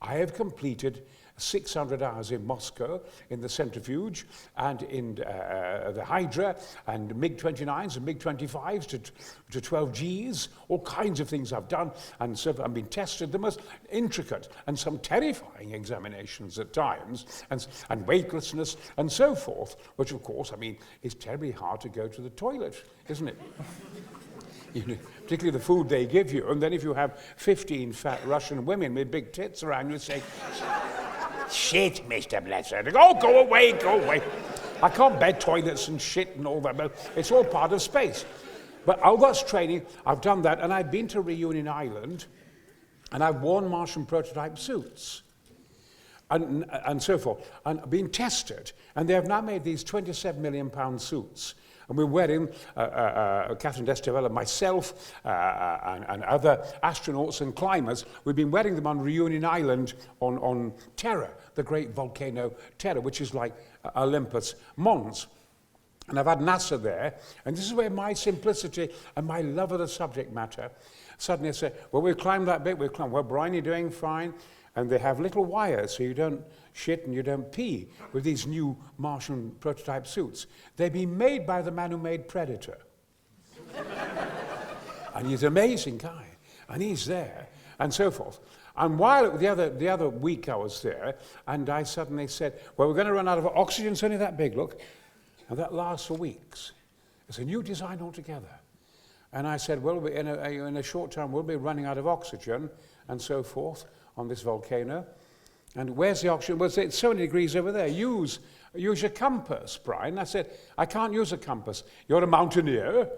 I have completed 600 hours in Moscow in the centrifuge and in the Hydra and MiG-29s and MiG-25s to 12 Gs, all kinds of things I've done, and so I've been tested, the most intricate and some terrifying examinations at times, and weightlessness and so forth, which of course, I mean, is terribly hard to go to the toilet, isn't it? You know, particularly the food they give you, and then if you have 15 fat Russian women with big tits around you saying, shit, Mr. Blessed. Oh, go away, go away. I can't bear toilets and shit and all that, but it's all part of space. But all that's training, I've done that, and I've been to Reunion Island, and I've worn Martian prototype suits, and so forth, and been tested, and they have now made these £27 million suits. And we're wearing, Catherine Destivella, myself, and other astronauts and climbers, we've been wearing them on Reunion Island on Terra, the great volcano Terra, which is like Olympus Mons. And I've had NASA there, and this is where my simplicity and my love of the subject matter, suddenly I say, well, we've climbed that bit, we've climbed, well, Brian, you're doing fine. And they have little wires so you don't shit and you don't pee with these new Martian prototype suits. They've been made by the man who made Predator. And he's an amazing guy. And he's there, and so forth. And while the other week I was there, and I suddenly said, well, we're going to run out of oxygen. It's only that big, look. And that lasts for weeks. It's a new design altogether. And I said, well, in a short time, we'll be running out of oxygen, and so forth, on this volcano. And where's the oxygen? Well, it's so many degrees over there. Use your compass, Brian. I said, I can't use a compass. You're a mountaineer,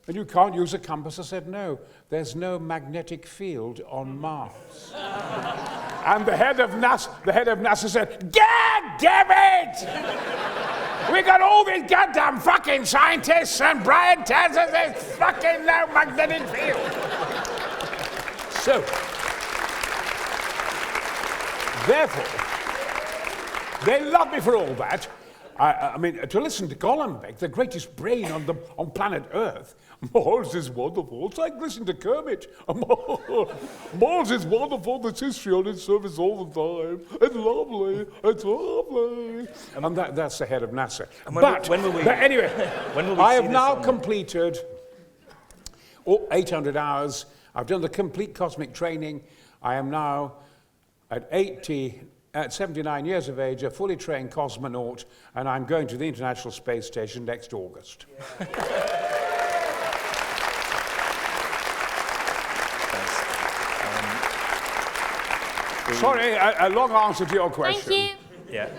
and you can't use a compass. I said, no, there's no magnetic field on Mars. And the head of NASA said, God damn it! We got all these goddamn fucking scientists, and Brian tells us there's fucking no magnetic field. So, therefore, they love me for all that, I mean, to listen to Golombek, the greatest brain on planet Earth. Mars is wonderful. It's like listening to Kermit. Mars is wonderful. There's history on its surface all the time. It's lovely. It's lovely. And that's the head of NASA. But anyway, I have now completed 800 hours. I've done the complete cosmic training. I am now at 79 years of age, a fully trained cosmonaut, and I'm going to the International Space Station next August. Sorry, a long answer to your question. Thank you. Yeah.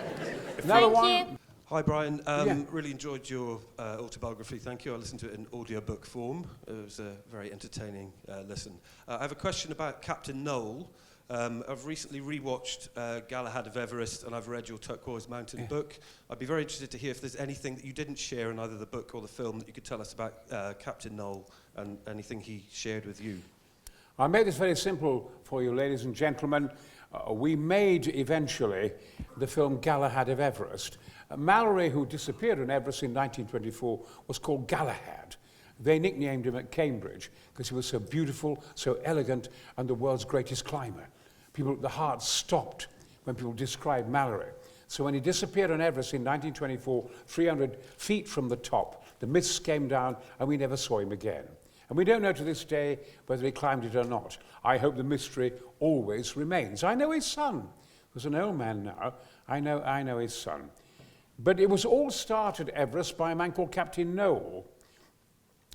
Another Thank one. you. Hi, Brian. Yeah. Really enjoyed your autobiography. Thank you. I listened to it in audiobook form. It was a very entertaining listen. I have a question about Captain Noel. I've recently rewatched Galahad of Everest, and I've read your Turquoise Mountain book. I'd be very interested to hear if there's anything that you didn't share in either the book or the film that you could tell us about Captain Noel and anything he shared with you. I made this very simple for you, ladies and gentlemen. We made, eventually, the film Galahad of Everest. Mallory, who disappeared on Everest in 1924, was called Galahad. They nicknamed him at Cambridge because he was so beautiful, so elegant, and the world's greatest climber. The heart stopped when people described Mallory. So when he disappeared on Everest in 1924, 300 feet from the top, the mists came down and we never saw him again. And we don't know to this day whether he climbed it or not. I hope the mystery always remains. I know his son, who's an old man now. I know his son. But it was all started at Everest by a man called Captain Noel,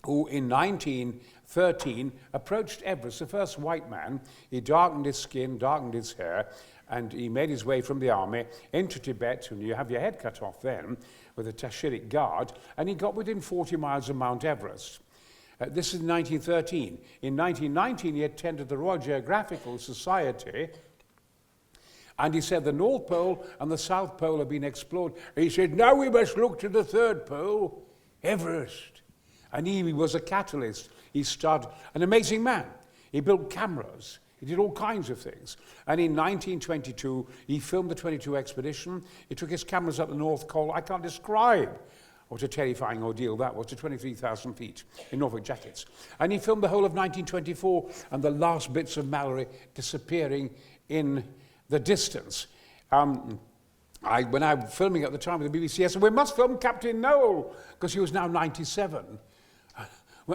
who in 1913 approached Everest, the first white man. He darkened his skin, darkened his hair, and he made his way from the army into Tibet, and you have your head cut off then, with a Tashidic guard, and he got within 40 miles of Mount Everest. This is 1913. In 1919, he attended the Royal Geographical Society, and he said the North Pole and the South Pole have been explored. He said, now we must look to the third pole, Everest. And he was a catalyst. He started, an amazing man. He built cameras. He did all kinds of things. And in 1922, he filmed the 22 expedition. He took his cameras up the North Pole. I can't describe what a terrifying ordeal that was, to 23,000 feet in Norfolk jackets. And he filmed the whole of 1924 and the last bits of Mallory disappearing in the distance. When I was filming at the time with the BBC, I said, we must film Captain Noel, because he was now 97.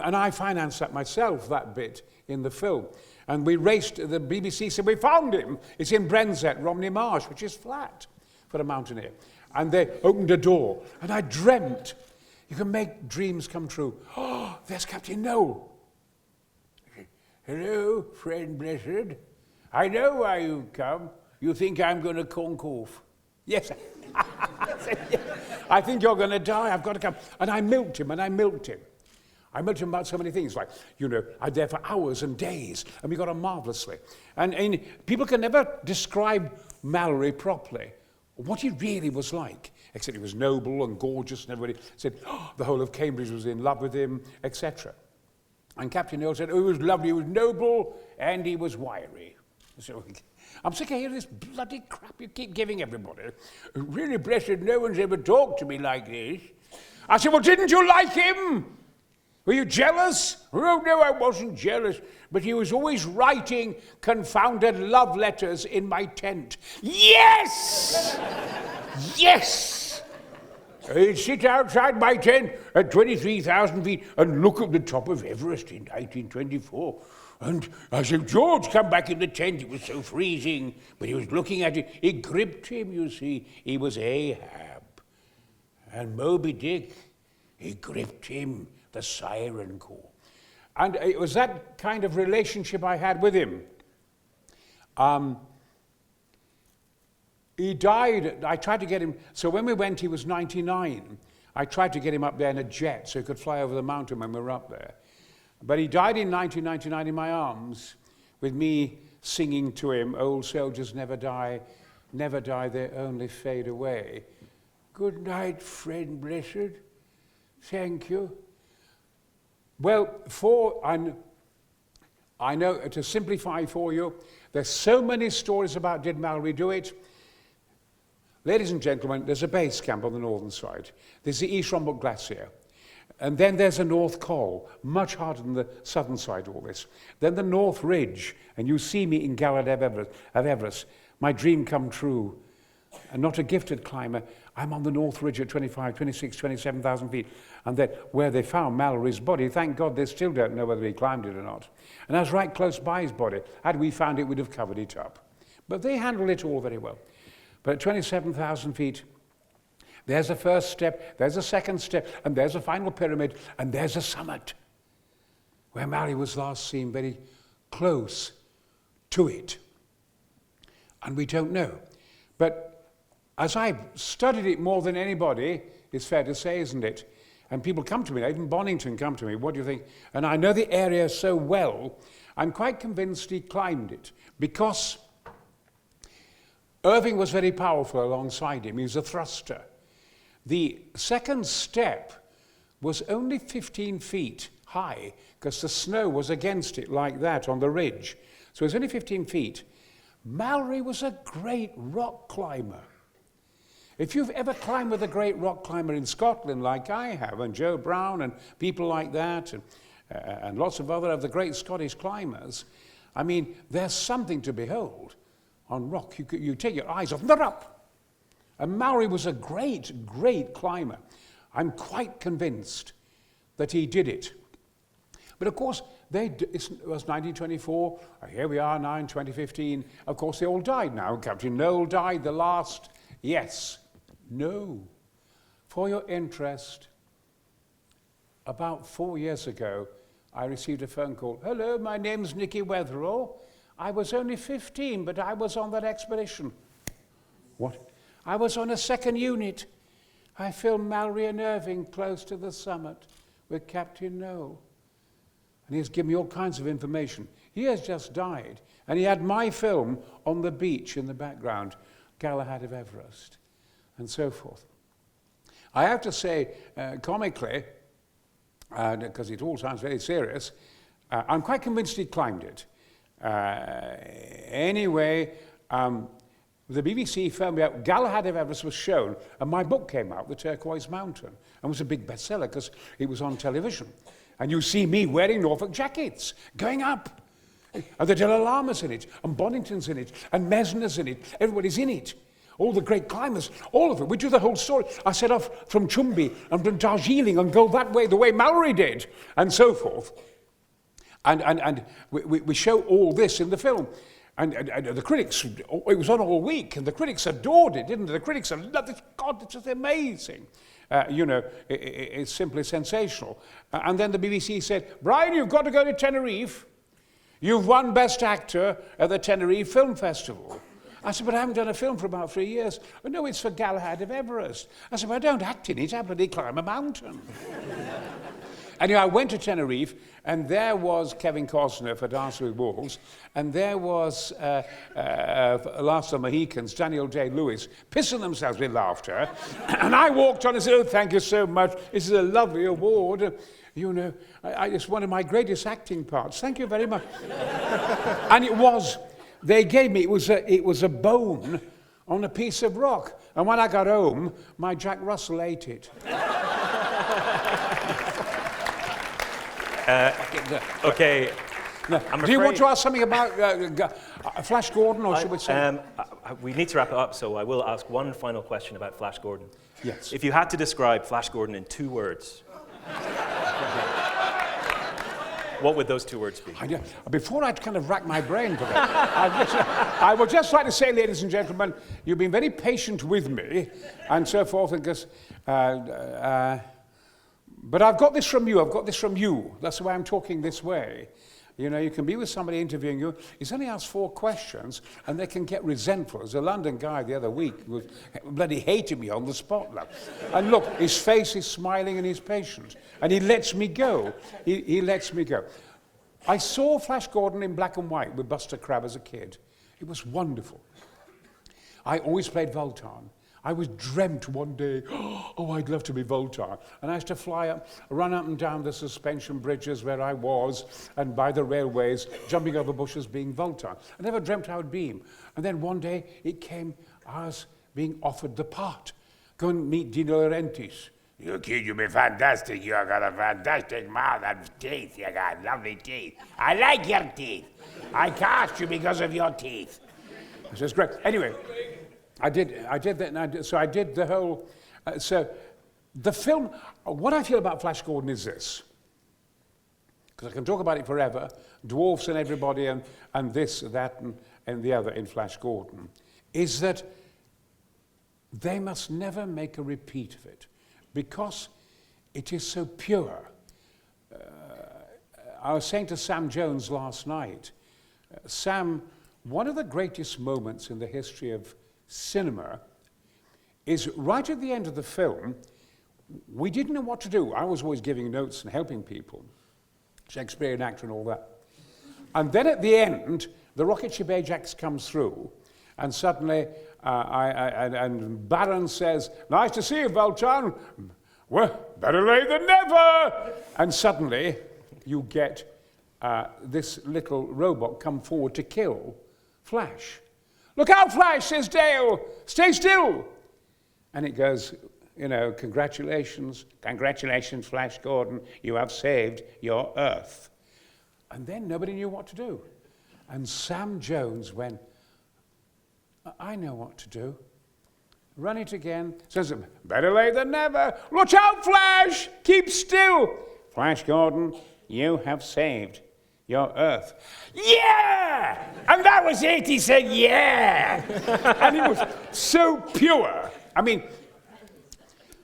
And I financed that myself, that bit in the film. And we raced, the BBC said, we found him. It's in Brenzett, Romney Marsh, which is flat for a mountaineer. And they opened a door, and I dreamt. You can make dreams come true. Oh, there's Captain Noel. Hello, friend blessed. I know why you've come. You think I'm going to conk off. Yes. I think you're going to die. I've got to come. And I milked him, I milked him about so many things, like, I was there for hours and days, and we got on marvellously. And people can never describe Mallory properly, what he really was like, except he was noble and gorgeous, and everybody said, the whole of Cambridge was in love with him, etc. And Captain Noel said, he was lovely, he was noble, and he was wiry. So I'm sick of hearing this bloody crap you keep giving everybody. Really blessed, no one's ever talked to me like this. I said, well, didn't you like him? Were you jealous? Oh, no, I wasn't jealous. But he was always writing confounded love letters in my tent. Yes! Yes! He'd sit outside my tent at 23,000 feet and look at the top of Everest in 1924. And I said, George, come back in the tent. It was so freezing. But he was looking at it. It gripped him, you see. He was Ahab. And Moby Dick, he gripped him. The siren call. And it was that kind of relationship I had with him. He died, I tried to get him, so when we went he was 99. I tried to get him up there in a jet so he could fly over the mountain when we were up there. But he died in 1999 in my arms with me singing to him, old soldiers never die, they only fade away. Good night, friend blessed. Thank you. Well, I know, to simplify for you, there's so many stories about did Mallory do it. Ladies and gentlemen, there's a base camp on the northern side. There's the East Rombuk Glacier. And then there's a North Col, much harder than the southern side of all this. Then the North Ridge, and you see me in Gala of Everest, my dream come true. And not a gifted climber, I'm on the North Ridge at 25, 26, 27,000 feet. And then where they found Mallory's body, thank God they still don't know whether he climbed it or not. And I was right close by his body. Had we found it, we'd have covered it up. But they handled it all very well. But at 27,000 feet, there's the first step, there's a second step, and there's a final pyramid, and there's a summit where Mallory was last seen very close to it. And we don't know. But as I've studied it more than anybody, it's fair to say, isn't it? And people come to me, even Bonington come to me, what do you think? And I know the area so well, I'm quite convinced he climbed it, because Irving was very powerful alongside him. He was a thruster. The second step was only 15 feet high, because the snow was against it like that on the ridge. So it was only 15 feet. Mallory was a great rock climber. If you've ever climbed with a great rock climber in Scotland, like I have, and Joe Brown and people like that, and lots of other of the great Scottish climbers, I mean, there's something to behold on rock. You take your eyes off, and they're up. And Mallory was a great, great climber. I'm quite convinced that he did it. But of course, it was 1924, here we are now in 2015. Of course, they all died now. Captain Noel died, the last. Yes, no. For your interest, about 4 years ago, I received a phone call. Hello, my name's Nicky Wetherall. I was only 15, but I was on that expedition. What? I was on a second unit. I filmed Mallory and Irving close to the summit with Captain Noel. And he's given me all kinds of information. He has just died. And he had my film on the beach in the background, Galahad of Everest, and so forth. I have to say, comically, because it all sounds very serious, I'm quite convinced he climbed it. Anyway, the BBC filmed out, Galahad of Everest was shown, and my book came out, The Turquoise Mountain, and was a big bestseller because it was on television. And you see me wearing Norfolk jackets, going up. And the Dalai Lama's in it, and Bonington's in it, and Mesner's in it. Everybody's in it. All the great climbers, all of it. We do the whole story. I set off from Chumbi and from Darjeeling and go that way, the way Mallory did, and so forth. And we show all this in the film. And the critics, it was on all week, and the critics adored it, didn't they? The critics loved it. God, it's just amazing. It's simply sensational. And then the BBC said, Brian, you've got to go to Tenerife. You've won Best Actor at the Tenerife Film Festival. I said, but I haven't done a film for about 3 years. Oh, no, it's for Galahad of Everest. I said, but I don't act in it, I bloody climb a mountain. Anyway, I went to Tenerife, and there was Kevin Costner for Dance with Wolves, and there was Last of the Mohicans, Daniel Day-Lewis, pissing themselves with laughter. And I walked on and said, oh, thank you so much. This is a lovely award. You know, it's one of my greatest acting parts. Thank you very much. And it was, they gave me, it was a bone on a piece of rock. And when I got home, my Jack Russell ate it. Okay. No. Do you want to ask something about Flash Gordon, or should we say? We need to wrap it up, so I will ask one final question about Flash Gordon. Yes. If you had to describe Flash Gordon in 2 words, what would those 2 words be? Before I kind of rack my brain for that, I would just like to say, ladies and gentlemen, you've been very patient with me, and so forth, because... but I've got this from you, That's why I'm talking this way. You know, you can be with somebody interviewing you, he's only asked 4 questions, and they can get resentful. There's a London guy the other week who bloody hated me on the spot. And look, his face is smiling and he's patient. And he lets me go. He lets me go. I saw Flash Gordon in black and white with Buster Crabbe as a kid. It was wonderful. I always played Voltan. I was dreamt one day, oh, I'd love to be Voltar. And I used to fly up, run up and down the suspension bridges where I was, and by the railways, jumping over bushes being Voltar. I never dreamt I would be him. And then one day it came, I was being offered the part. Go and meet De Laurentiis. You kid, you'll be fantastic. You got a fantastic mouth and teeth. You got lovely teeth. I like your teeth. I cast you because of your teeth. This is great. Anyway, I did that, and so I did the whole. So the film. What I feel about Flash Gordon is this, because I can talk about it forever. Dwarfs and everybody, and this, that, and the other in Flash Gordon, is that they must never make a repeat of it, because it is so pure. I was saying to Sam Jones last night, Sam, one of the greatest moments in the history of cinema is right at the end of the film. We didn't know what to do. I was always giving notes and helping people, Shakespearean actor and all that. And then at the end, the rocket ship Ajax comes through, and suddenly, and Baron says, "Nice to see you, Voltron. Well, better late than never." And suddenly, you get this little robot come forward to kill Flash. "Look out, Flash," says Dale. "Stay still." And it goes, you know, congratulations, Flash Gordon, you have saved your Earth. And then nobody knew what to do. And Sam Jones went, "I know what to do." Run it again. Says, "Better late than never. Watch out, Flash. Keep still. Flash Gordon, you have saved your Earth." "Yeah!" And that was it. He said, "Yeah." And it was so pure. I mean,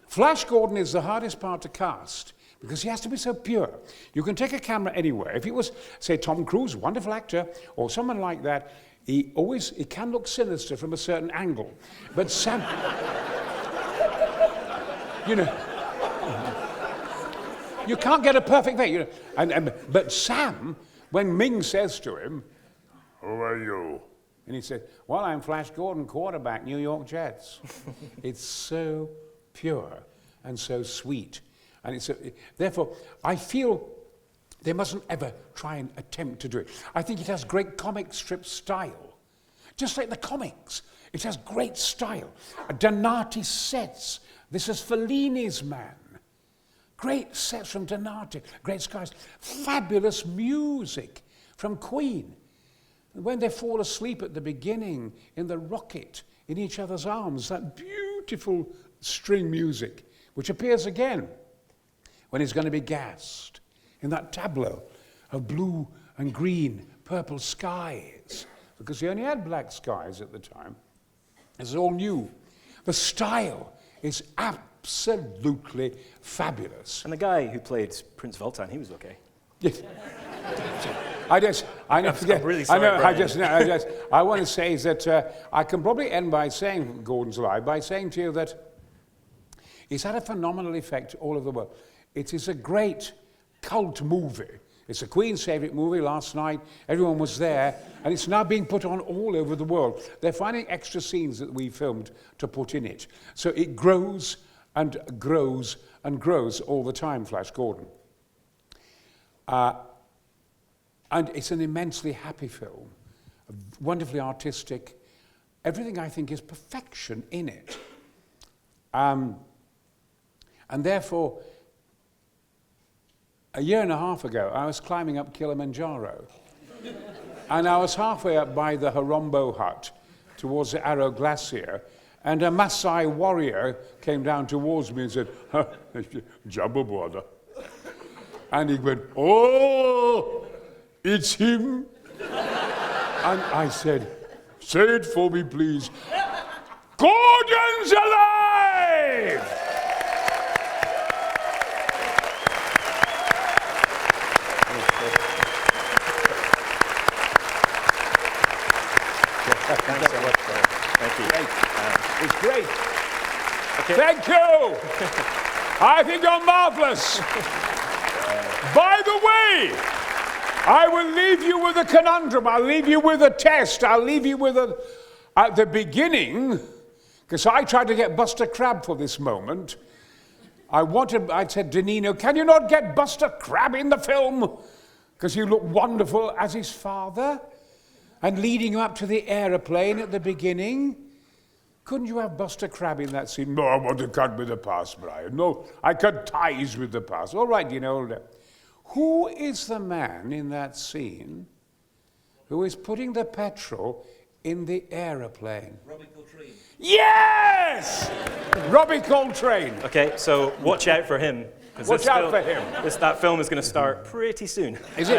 Flash Gordon is the hardest part to cast because he has to be so pure. You can take a camera anywhere. If it was, say, Tom Cruise, wonderful actor, or someone like that, he can look sinister from a certain angle. But Sam, you know, you can't get a perfect face. You know, but Sam, when Ming says to him, "Who are you?" And he said, "Well, I'm Flash Gordon, quarterback, New York Jets." It's so pure and so sweet. And therefore, I feel they mustn't ever try and attempt to do it. I think it has great comic strip style. Just like the comics, it has great style. Donati sets. This is Fellini's man. Great sets from Donati, great skies. Fabulous music from Queen. When they fall asleep at the beginning in the rocket, in each other's arms, that beautiful string music, which appears again when he's going to be gassed, in that tableau of blue and green, purple skies, because he only had black skies at the time. It's all new. The style is absolutely fabulous. And the guy who played Prince Voltan, he was okay. Yes. I want to say that I can probably end by saying, Gordon's Alive, by saying to you that it's had a phenomenal effect all over the world. It is a great cult movie. It's the Queen's favourite movie. Last night, everyone was there, and it's now being put on all over the world. They're finding extra scenes that we filmed to put in it. So it grows and grows and grows all the time, Flash Gordon. And it's an immensely happy film, wonderfully artistic. Everything, I think, is perfection in it. And therefore, a year and a half ago, I was climbing up Kilimanjaro. And I was halfway up by the Horombo hut towards the Arrow Glacier, and a Maasai warrior came down towards me and said, "Jumbo border." And he went, "Oh, it's him." And I said, "Say it for me, please." "Gordon's alive!" Thanks so much, Graeme. Thank you. It's great. Okay. Thank you. I think you're marvelous. By the way, I will leave you with a conundrum. I'll leave you with a test. I'll leave you with at the beginning, because I tried to get Buster Crabbe for this moment. I said, "Danino, can you not get Buster Crabbe in the film? Because you look wonderful as his father. And leading you up to the aeroplane at the beginning. couldn't you have Buster Crabbe in that scene? No, I want to cut with the past, Brian. No, I cut ties with the past. All right, you know. Who is the man in that scene who is putting the petrol in the aeroplane? Robbie Coltrane. Yes! Robbie Coltrane. Okay, so watch out for him. 'cause Watch out for him. That film is going to start pretty soon. Is it?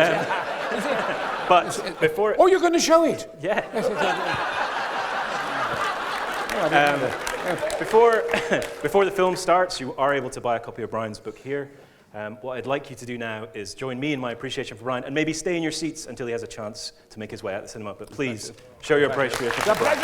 But before... Oh, you're going to show it? Yeah. Oh, Before the film starts, you are able to buy a copy of Brian's book here. What I'd like you to do now is join me in my appreciation for Brian and maybe stay in your seats until he has a chance to make his way out of the cinema. But please, show your appreciation for Brian.